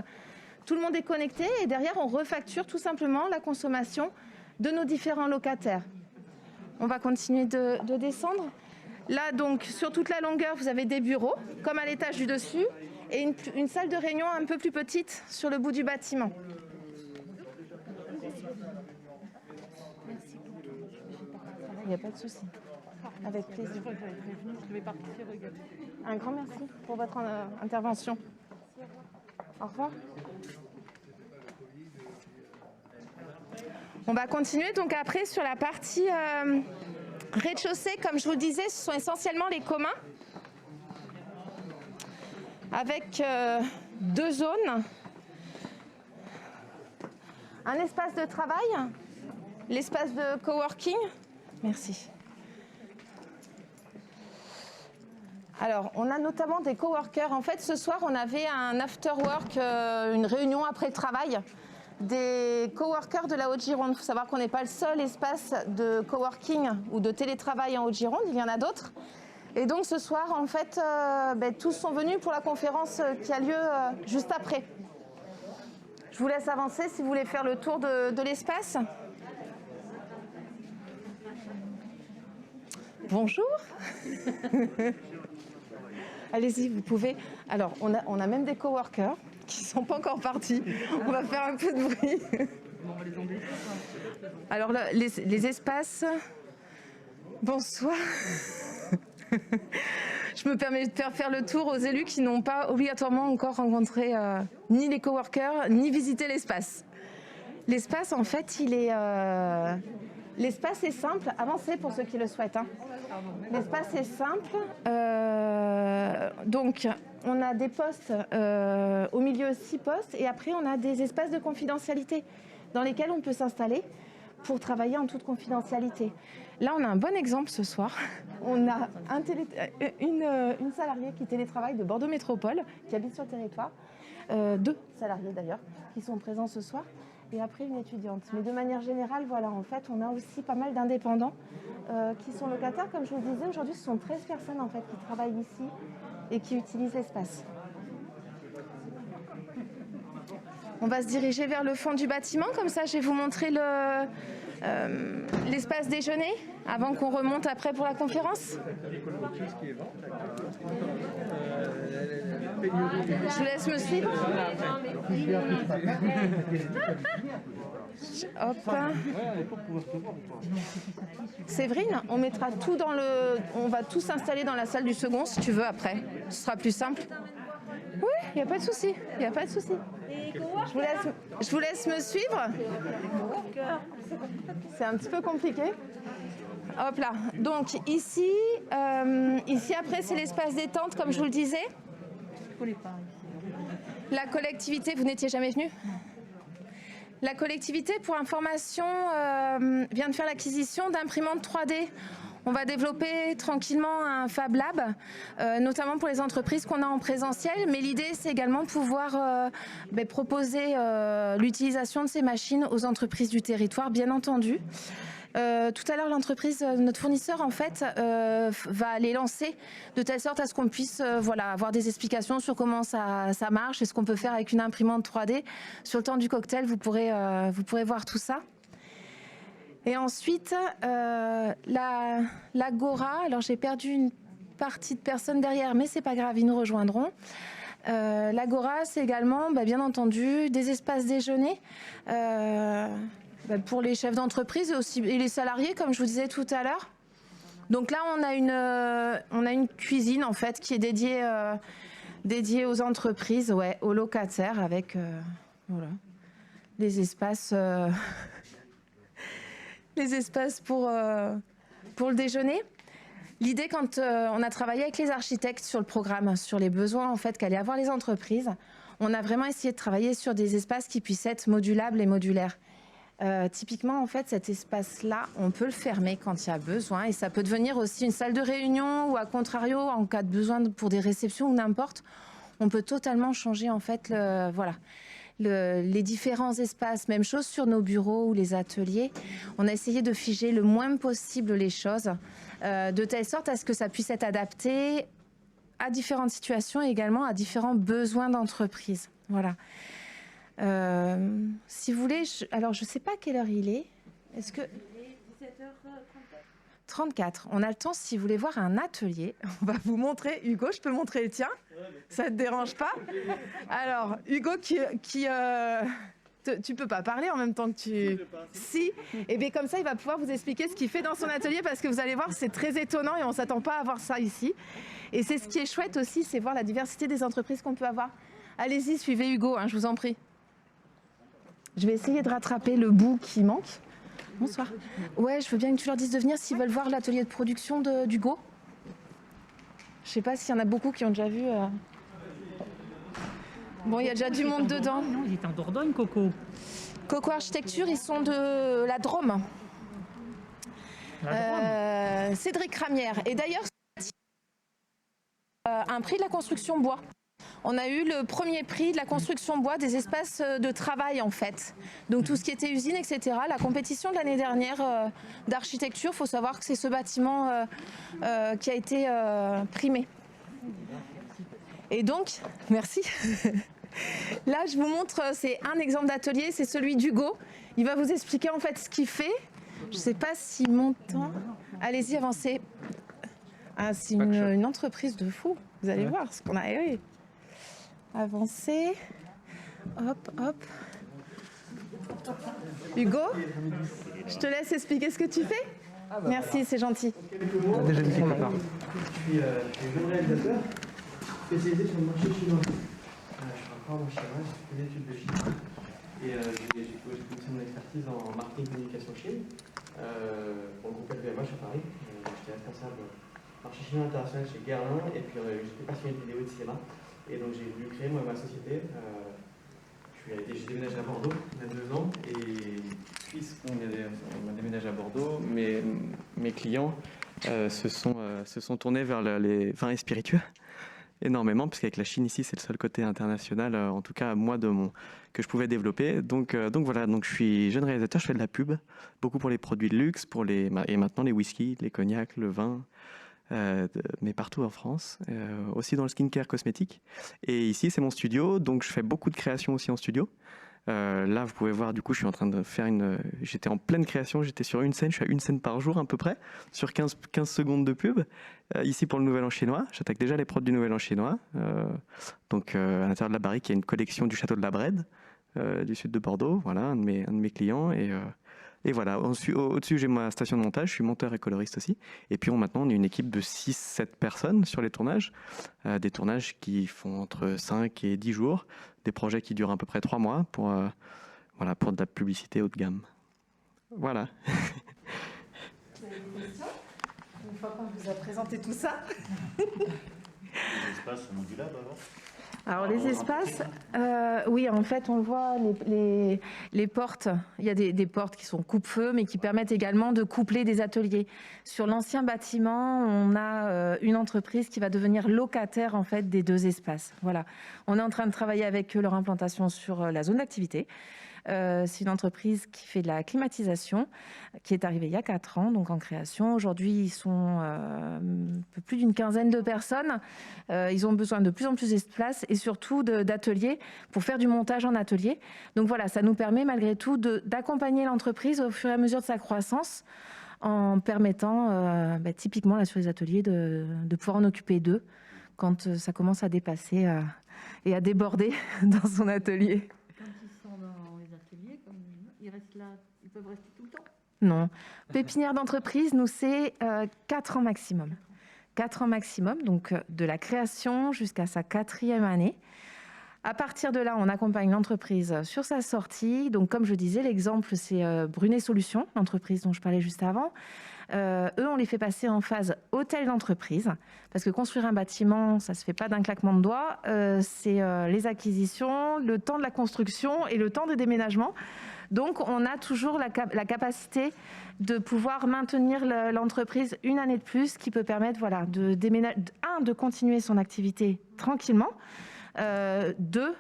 tout le monde est connecté, et derrière, on refacture tout simplement la consommation de nos différents locataires. On va continuer de descendre. Là, donc, sur toute la longueur, vous avez des bureaux, comme à l'étage du dessus, et une salle de réunion un peu plus petite sur le bout du bâtiment. Il n'y a pas de souci. Avec plaisir. Un grand merci pour votre intervention. Au revoir. On va continuer donc après sur la partie rez-de-chaussée. Comme je vous le disais, ce sont essentiellement les communs avec 2 zones. Un espace de travail, l'espace de coworking. Merci. Alors, on a notamment des coworkers. En fait, ce soir, on avait un after work, une réunion après le travail. des coworkers de la Haute-Gironde. Il faut savoir qu'on n'est pas le seul espace de coworking ou de télétravail en Haute-Gironde, il y en a d'autres. Et donc ce soir, en fait, tous sont venus pour la conférence qui a lieu juste après. Je vous laisse avancer si vous voulez faire le tour de l'espace. Bonjour. Allez-y, vous pouvez. Alors, on a même des coworkers qui ne sont pas encore partis. On va faire un peu de bruit. Alors, là, les espaces. Bonsoir. Je me permets de faire le tour aux élus qui n'ont pas obligatoirement encore rencontré ni les coworkers, ni visité l'espace. L'espace, en fait, l'espace est simple. Avancez pour ceux qui le souhaitent. Hein. L'espace est simple. Donc, on a des postes, au milieu 6 postes, et après, on a des espaces de confidentialité dans lesquels on peut s'installer pour travailler en toute confidentialité. Là, on a un bon exemple ce soir. On a une salariée qui télétravaille de Bordeaux Métropole, qui habite sur le territoire. 2 salariés d'ailleurs, qui sont présents ce soir. Et après, une étudiante. Mais de manière générale, voilà, en fait, on a aussi pas mal d'indépendants qui sont locataires. Comme je vous le disais, aujourd'hui, ce sont 13 personnes en fait, qui travaillent ici et qui utilisent l'espace. On va se diriger vers le fond du bâtiment. Comme ça, je vais vous montrer l'espace déjeuner avant qu'on remonte après pour la conférence. Je vous laisse me suivre. Hop. Séverine, on mettra tout dans on va tout s'installer dans la salle du second si tu veux après. Ce sera plus simple. Oui, il n'y a pas de souci. Il n'y a pas de souci. Je vous laisse me suivre. C'est un petit peu compliqué. Hop là. Donc ici après c'est l'espace détente comme je vous le disais. La collectivité, vous n'étiez jamais venu ? La collectivité, pour information, vient de faire l'acquisition d'imprimantes 3D. On va développer tranquillement un Fab Lab, notamment pour les entreprises qu'on a en présentiel. Mais l'idée, c'est également de pouvoir proposer l'utilisation de ces machines aux entreprises du territoire, bien entendu. Tout à l'heure, l'entreprise, notre fournisseur, en fait, va les lancer de telle sorte à ce qu'on puisse avoir des explications sur comment ça marche et ce qu'on peut faire avec une imprimante 3D. Sur le temps du cocktail, vous pourrez voir tout ça. Et ensuite, l'Agora. Alors, j'ai perdu une partie de personnes derrière, mais c'est pas grave, ils nous rejoindront. L'Agora, c'est également, bien entendu, des espaces déjeuner pour les chefs d'entreprise et les salariés, comme je vous disais tout à l'heure. Donc là, on a une cuisine en fait qui est dédiée aux entreprises, aux locataires, avec les espaces. Les espaces pour le déjeuner. L'idée, quand on a travaillé avec les architectes sur le programme, sur les besoins en fait qu'allaient avoir les entreprises, on a vraiment essayé de travailler sur des espaces qui puissent être modulables et modulaires. Typiquement, en fait, cet espace-là, on peut le fermer quand il y a besoin et ça peut devenir aussi une salle de réunion ou à contrario, en cas de besoin pour des réceptions ou n'importe, on peut totalement changer en fait les différents espaces. Même chose sur nos bureaux ou les ateliers. On a essayé de figer le moins possible les choses, de telle sorte à ce que ça puisse être adapté à différentes situations et également à différents besoins d'entreprise. Voilà. Si vous voulez, alors je ne sais pas quelle heure il est. Est-ce que... 34. On a le temps si vous voulez voir un atelier. On va vous montrer. Hugo, je peux montrer le tien ? Ça ne te dérange pas ? Alors, Hugo tu peux pas parler en même temps que tu... Si. Et bien comme ça, il va pouvoir vous expliquer ce qu'il fait dans son atelier parce que vous allez voir, c'est très étonnant et on ne s'attend pas à voir ça ici. Et c'est ce qui est chouette aussi, c'est voir la diversité des entreprises qu'on peut avoir. Allez-y, suivez Hugo, je vous en prie. Je vais essayer de rattraper le bout qui manque. Bonsoir. Ouais, je veux bien que tu leur dises de venir s'ils veulent voir l'atelier de production d'Hugo. Je sais pas s'il y en a beaucoup qui ont déjà vu. Bon, il y a déjà du monde dedans. Non, il est en Dordogne, Coco. Coco Architecture, ils sont de la Drôme. Cédric Ramière. Et d'ailleurs, un prix de la construction bois. on a eu le premier prix de la construction bois des espaces de travail en fait. Donc tout ce qui était usine, etc. La compétition de l'année dernière d'architecture, il faut savoir que c'est ce bâtiment qui a été primé. Et donc, merci. Là, je vous montre, c'est un exemple d'atelier, c'est celui d'Hugo. Il va vous expliquer en fait ce qu'il fait. Je ne sais pas s'il m'entend. Allez-y, avancez. Ah, c'est une entreprise de fou. Vous allez voir ce qu'on a. Oui. Avancez. Hop, hop. Hugo, je te laisse expliquer ce que tu fais. Merci, c'est gentil. Déjà dit pour ma part. Je suis jeune réalisateur spécialisé sur le marché chinois. Je suis encore en chinois, j'ai fait des études de Chine. Et j'ai fait mon expertise en marketing communication Chine pour le groupe LVMH à Paris. J'étais responsable marché chinois international chez Guerlain et puis j'étais passionné de vidéo et de cinéma. Et donc j'ai voulu créer moi ma société. J'ai déménagé à Bordeaux il y a 2 ans et puisqu'on a déménagé à Bordeaux, mes clients se sont tournés vers les vins et spiritueux énormément, parce qu'avec la Chine ici c'est le seul côté international, en tout cas moi que je pouvais développer. Donc voilà, donc je suis jeune réalisateur, je fais de la pub, beaucoup pour les produits de luxe, et maintenant les whiskies, les cognacs, le vin. Mais partout en France, aussi dans le skincare cosmétique. Et ici, c'est mon studio, donc je fais beaucoup de créations aussi en studio. Là, vous pouvez voir, du coup, je suis en train de faire j'étais en pleine création, j'étais sur une scène, je suis à une scène par jour à peu près, sur 15 secondes de pub. Ici, pour le Nouvel An chinois, j'attaque déjà les prods du Nouvel An chinois. Donc, à l'intérieur de la barrique, il y a une collection du château de la Brède, du sud de Bordeaux, voilà, un de mes clients. Et voilà, au-dessus, j'ai ma station de montage, je suis monteur et coloriste aussi. Et puis maintenant, on est une équipe de 6-7 personnes sur les tournages. Des tournages qui font entre 5 et 10 jours. Des projets qui durent à peu près 3 mois pour de la publicité haut de gamme. Voilà. Vous avez des questions ? Une fois qu'on vous a présenté tout ça. Les espaces sont modulables avant ? Alors les espaces, oui, en fait, on voit les portes. Il y a des portes qui sont coupe-feu, mais qui permettent également de coupler des ateliers. Sur l'ancien bâtiment, on a une entreprise qui va devenir locataire en fait des 2 espaces. Voilà. On est en train de travailler avec eux leur implantation sur la zone d'activité. C'est une entreprise qui fait de la climatisation, qui est arrivée il y a 4 ans, donc en création. Aujourd'hui, ils sont un peu plus d'une quinzaine de personnes. Ils ont besoin de plus en plus d'espace et surtout d'ateliers pour faire du montage en atelier. Donc voilà, ça nous permet malgré tout d'accompagner l'entreprise au fur et à mesure de sa croissance en permettant typiquement là, sur les ateliers de pouvoir en occuper 2 quand ça commence à dépasser et à déborder dans son atelier. Ils restent là, ils peuvent rester tout le temps? Non. Pépinière d'entreprise, nous, c'est 4 ans maximum. 4 ans maximum, donc de la création jusqu'à sa 4e année. À partir de là, on accompagne l'entreprise sur sa sortie. Donc, comme je disais, l'exemple, c'est Brunet Solutions, l'entreprise dont je parlais juste avant. Eux, on les fait passer en phase hôtel d'entreprise, parce que construire un bâtiment, ça ne se fait pas d'un claquement de doigts. C'est les acquisitions, le temps de la construction et le temps de déménagement. Donc, on a toujours la capacité de pouvoir maintenir l'entreprise une année de plus, qui peut permettre de continuer son activité tranquillement, 2,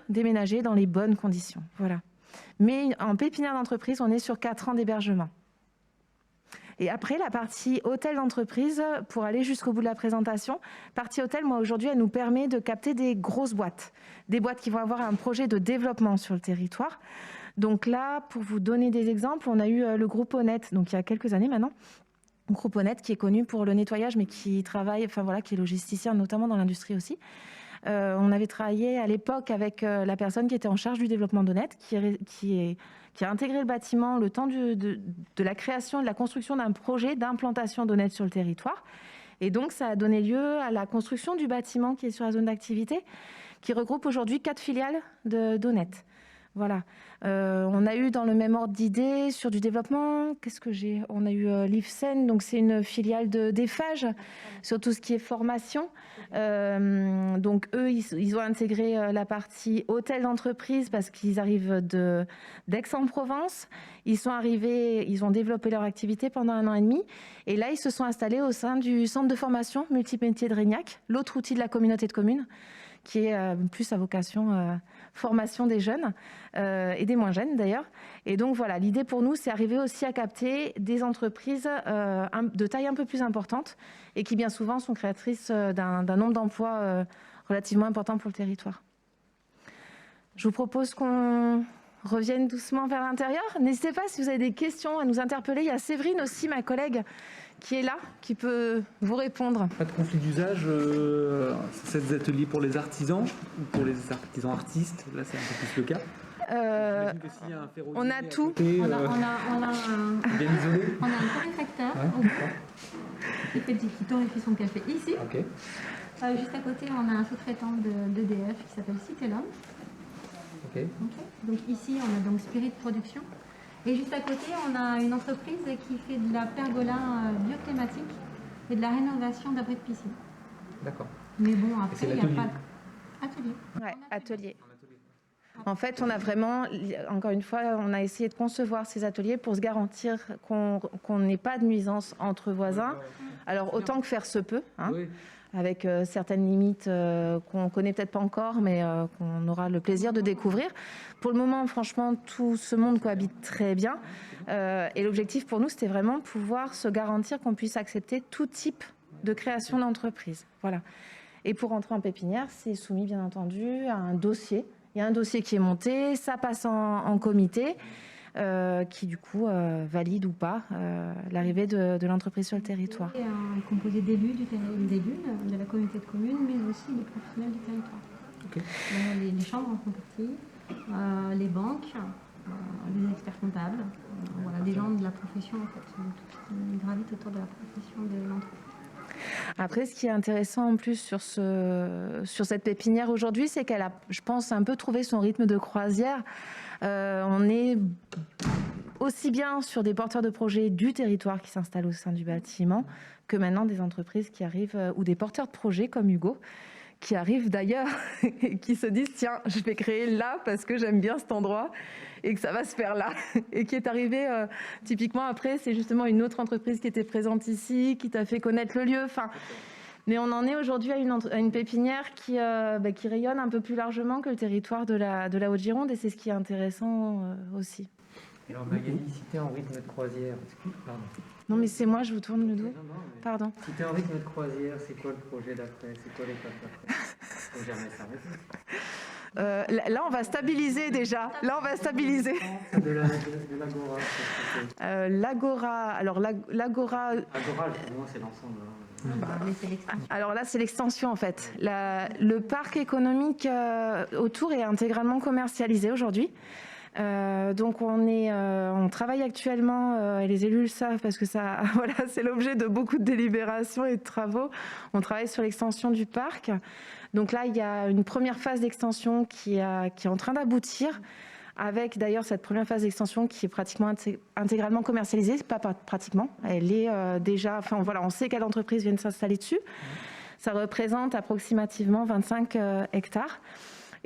déménager dans les bonnes conditions. Voilà. Mais en pépinière d'entreprise, on est sur 4 ans d'hébergement. Et après, la partie hôtel d'entreprise, pour aller jusqu'au bout de la présentation, partie hôtel, moi aujourd'hui, elle nous permet de capter des grosses boîtes. Des boîtes qui vont avoir un projet de développement sur le territoire. Donc là, pour vous donner des exemples, on a eu le groupe Honnête, donc il y a quelques années maintenant. Le groupe Honnête qui est connu pour le nettoyage, mais qui travaille, qui est logisticien, notamment dans l'industrie aussi. On avait travaillé à l'époque avec la personne qui était en charge du développement d'Honnête, qui a intégré le bâtiment le temps de la création et de la construction d'un projet d'implantation d'Honnête sur le territoire. Et donc, ça a donné lieu à la construction du bâtiment qui est sur la zone d'activité, qui regroupe aujourd'hui 4 filiales d'Honnête. Voilà. On a eu dans le même ordre d'idées sur du développement. On a eu l'IFSEN, donc c'est une filiale d'Eiffage sur tout ce qui est formation. Donc eux, ils ont intégré la partie hôtel d'entreprise parce qu'ils arrivent d'Aix-en-Provence. Ils ont développé leur activité pendant 1 an et demi. Et là, ils se sont installés au sein du centre de formation multimétier de Régnac, l'autre outil de la communauté de communes, qui est plus à vocation formation des jeunes et des moins jeunes d'ailleurs. Et donc voilà, l'idée pour nous, c'est arriver aussi à capter des entreprises de taille un peu plus importante et qui bien souvent sont créatrices d'un nombre d'emplois relativement important pour le territoire. Je vous propose qu'on revienne doucement vers l'intérieur. N'hésitez pas, si vous avez des questions, à nous interpeller. Il y a Séverine aussi, ma collègue, qui est là, qui peut vous répondre. Pas de conflit d'usage, c'est des ateliers pour les artisans ou pour les artisans artistes, là c'est un peu plus le cas. On a tout. Bien isolé. On a un torréfacteur qui torréfie son café ici. Okay. Juste à côté, on a un sous-traitant d'EDF qui s'appelle Citellum. Okay. Donc ici, on a donc Spirit Production. Et juste à côté, on a une entreprise qui fait de la pergola bioclimatique et de la rénovation d'abris de piscine. D'accord. Mais bon, après, il n'y a pas atelier. Ouais, atelier. En fait, on a vraiment, encore une fois, on a essayé de concevoir ces ateliers pour se garantir qu'on n'ait pas de nuisance entre voisins. Alors, autant que faire se peut, hein, oui, avec certaines limites qu'on ne connaît peut-être pas encore, mais qu'on aura le plaisir de découvrir. Pour le moment, franchement, tout ce monde cohabite très bien. Et l'objectif pour nous, c'était vraiment pouvoir se garantir qu'on puisse accepter tout type de création d'entreprise. Voilà. Et pour rentrer en pépinière, c'est soumis, bien entendu, à un dossier. Il y a un dossier qui est monté, ça passe en comité, qui du coup valide ou pas l'arrivée de l'entreprise sur le territoire. C'est composé d'élus de la communauté de communes, mais aussi des professionnels du territoire. Okay. Les chambres en font partie, les banques, les experts comptables, voilà, des gens de la profession en fait, qui gravitent autour de la profession de l'entreprise. Après, ce qui est intéressant en plus sur cette pépinière aujourd'hui, c'est qu'elle a, je pense, un peu trouvé son rythme de croisière. On est aussi bien sur des porteurs de projets du territoire qui s'installent au sein du bâtiment que maintenant des entreprises qui arrivent, ou des porteurs de projets comme Hugo, qui arrivent d'ailleurs et qui se disent « Tiens, je vais créer là parce que j'aime bien cet endroit et que ça va se faire là ». Et qui est arrivé, typiquement après, c'est justement une autre entreprise qui était présente ici, qui t'a fait connaître le lieu. Enfin, mais on en est aujourd'hui à une pépinière qui rayonne un peu plus largement que le territoire de la Haute-Gironde, et c'est ce qui est intéressant aussi. Alors Magali, si tu es en rythme de croisière, pardon. Non mais c'est moi, je vous tourne le dos. Pardon. Si tu es en rythme de croisière, c'est quoi le projet d'après? C'est quoi l'étape d'après? Faut jamais s'arrêter. Là, on va stabiliser déjà. Là, on va stabiliser. De l'Agora. L'Agora. Alors l'Agora. Agora, pour moi, c'est l'ensemble. Alors là, c'est l'extension en fait. Le parc économique autour est intégralement commercialisé aujourd'hui. Donc on travaille actuellement, et les élus le savent parce que ça, voilà, c'est l'objet de beaucoup de délibérations et de travaux. On travaille sur l'extension du parc. Donc là, il y a une première phase d'extension qui est en train d'aboutir, avec d'ailleurs cette première phase d'extension qui est pratiquement intégralement commercialisée. Pas pratiquement, elle est déjà. Enfin voilà, on sait quelle entreprise vient de s'installer dessus. Ça représente approximativement 25 hectares.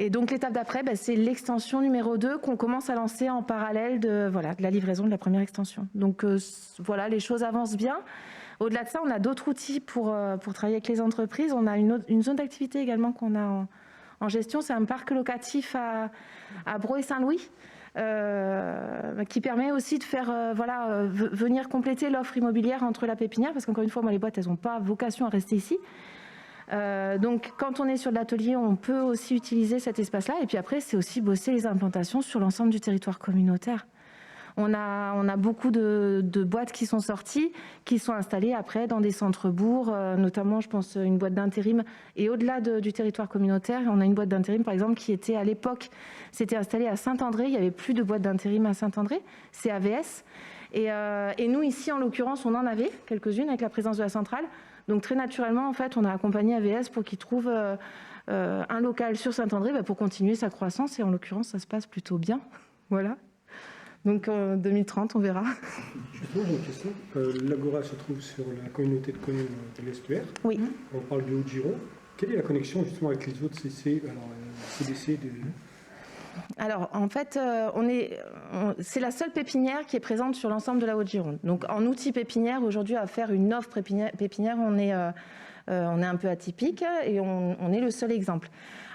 Et donc l'étape d'après, c'est l'extension numéro 2 qu'on commence à lancer en parallèle de la livraison de la première extension. Donc voilà, les choses avancent bien. Au-delà de ça, on a d'autres outils pour travailler avec les entreprises. On a une zone d'activité également qu'on a en gestion. C'est un parc locatif à Bro et Saint-Louis qui permet aussi de faire venir compléter l'offre immobilière entre la pépinière, parce qu'encore une fois, les boîtes, elles n'ont pas vocation à rester ici. Donc quand on est sur de l'atelier, on peut aussi utiliser cet espace-là. Et puis après, c'est aussi bosser les implantations sur l'ensemble du territoire communautaire. On a beaucoup de boîtes qui sont sorties, qui sont installées après dans des centres-bourgs, notamment, je pense, une boîte d'intérim. Et au-delà du territoire communautaire, on a une boîte d'intérim, par exemple, qui était à l'époque, s'était installée à Saint-André. Il n'y avait plus de boîte d'intérim à Saint-André. C'est AVS. Et nous, ici, en l'occurrence, on en avait quelques-unes avec la présence de la centrale. Donc très naturellement, en fait, on a accompagné AVS pour qu'il trouve un local sur Saint-André pour continuer sa croissance. Et en l'occurrence, ça se passe plutôt bien. Voilà. Donc en 2030, on verra. Justement, j'ai une question. L'Agora se trouve sur la communauté de communes de l'Estuaire. Oui. On parle du Haut-Gironde. Quelle est la connexion justement avec les autres CC, CDC Alors, en fait, c'est la seule pépinière qui est présente sur l'ensemble de la Haute-Gironde. Donc, en outil pépinière, aujourd'hui, à faire une offre pépinière, on est un peu atypique et on est le seul exemple.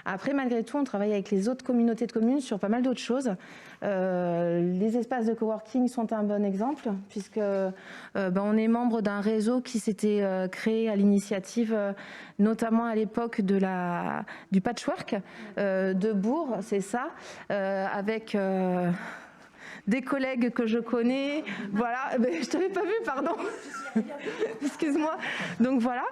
Après, malgré tout, on travaille avec les autres communautés de communes sur pas mal d'autres choses. Les espaces de coworking sont un bon exemple, puisque on est membre d'un réseau qui s'était créé à l'initiative, notamment à l'époque du patchwork de Bourg, c'est ça, avec... des collègues que je connais, voilà, mais je t'avais pas vu, pardon, excuse-moi. Donc voilà,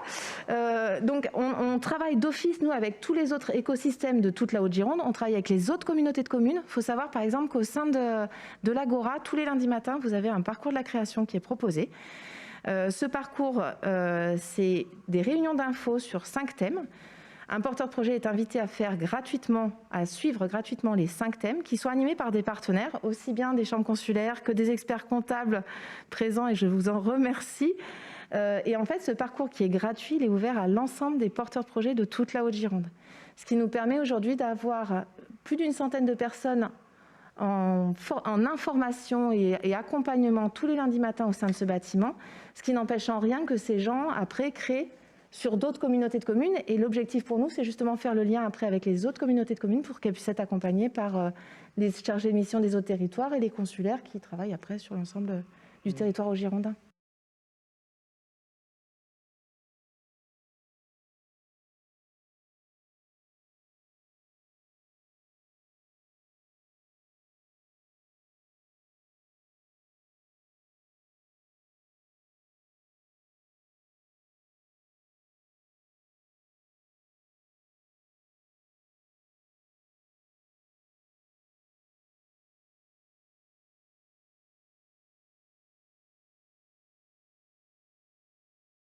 donc on travaille d'office, nous, avec tous les autres écosystèmes de toute la Haute-Gironde, on travaille avec les autres communautés de communes. Il faut savoir, par exemple, qu'au sein de l'Agora, tous les lundis matins, vous avez un parcours de la création qui est proposé. Ce parcours, c'est des réunions d'infos sur 5 thèmes. Un porteur de projet est invité à suivre gratuitement les 5 thèmes qui sont animés par des partenaires, aussi bien des chambres consulaires que des experts comptables présents, et je vous en remercie. Et en fait, ce parcours qui est gratuit, il est ouvert à l'ensemble des porteurs de projets de toute la Haute-Gironde. Ce qui nous permet aujourd'hui d'avoir plus d'une centaine de personnes en information et accompagnement tous les lundis matins au sein de ce bâtiment, ce qui n'empêche en rien que ces gens, après, créent sur d'autres communautés de communes. Et l'objectif pour nous, c'est justement faire le lien après avec les autres communautés de communes pour qu'elles puissent être accompagnées par les chargés de mission des autres territoires et les consulaires qui travaillent après sur l'ensemble du territoire au Girondin.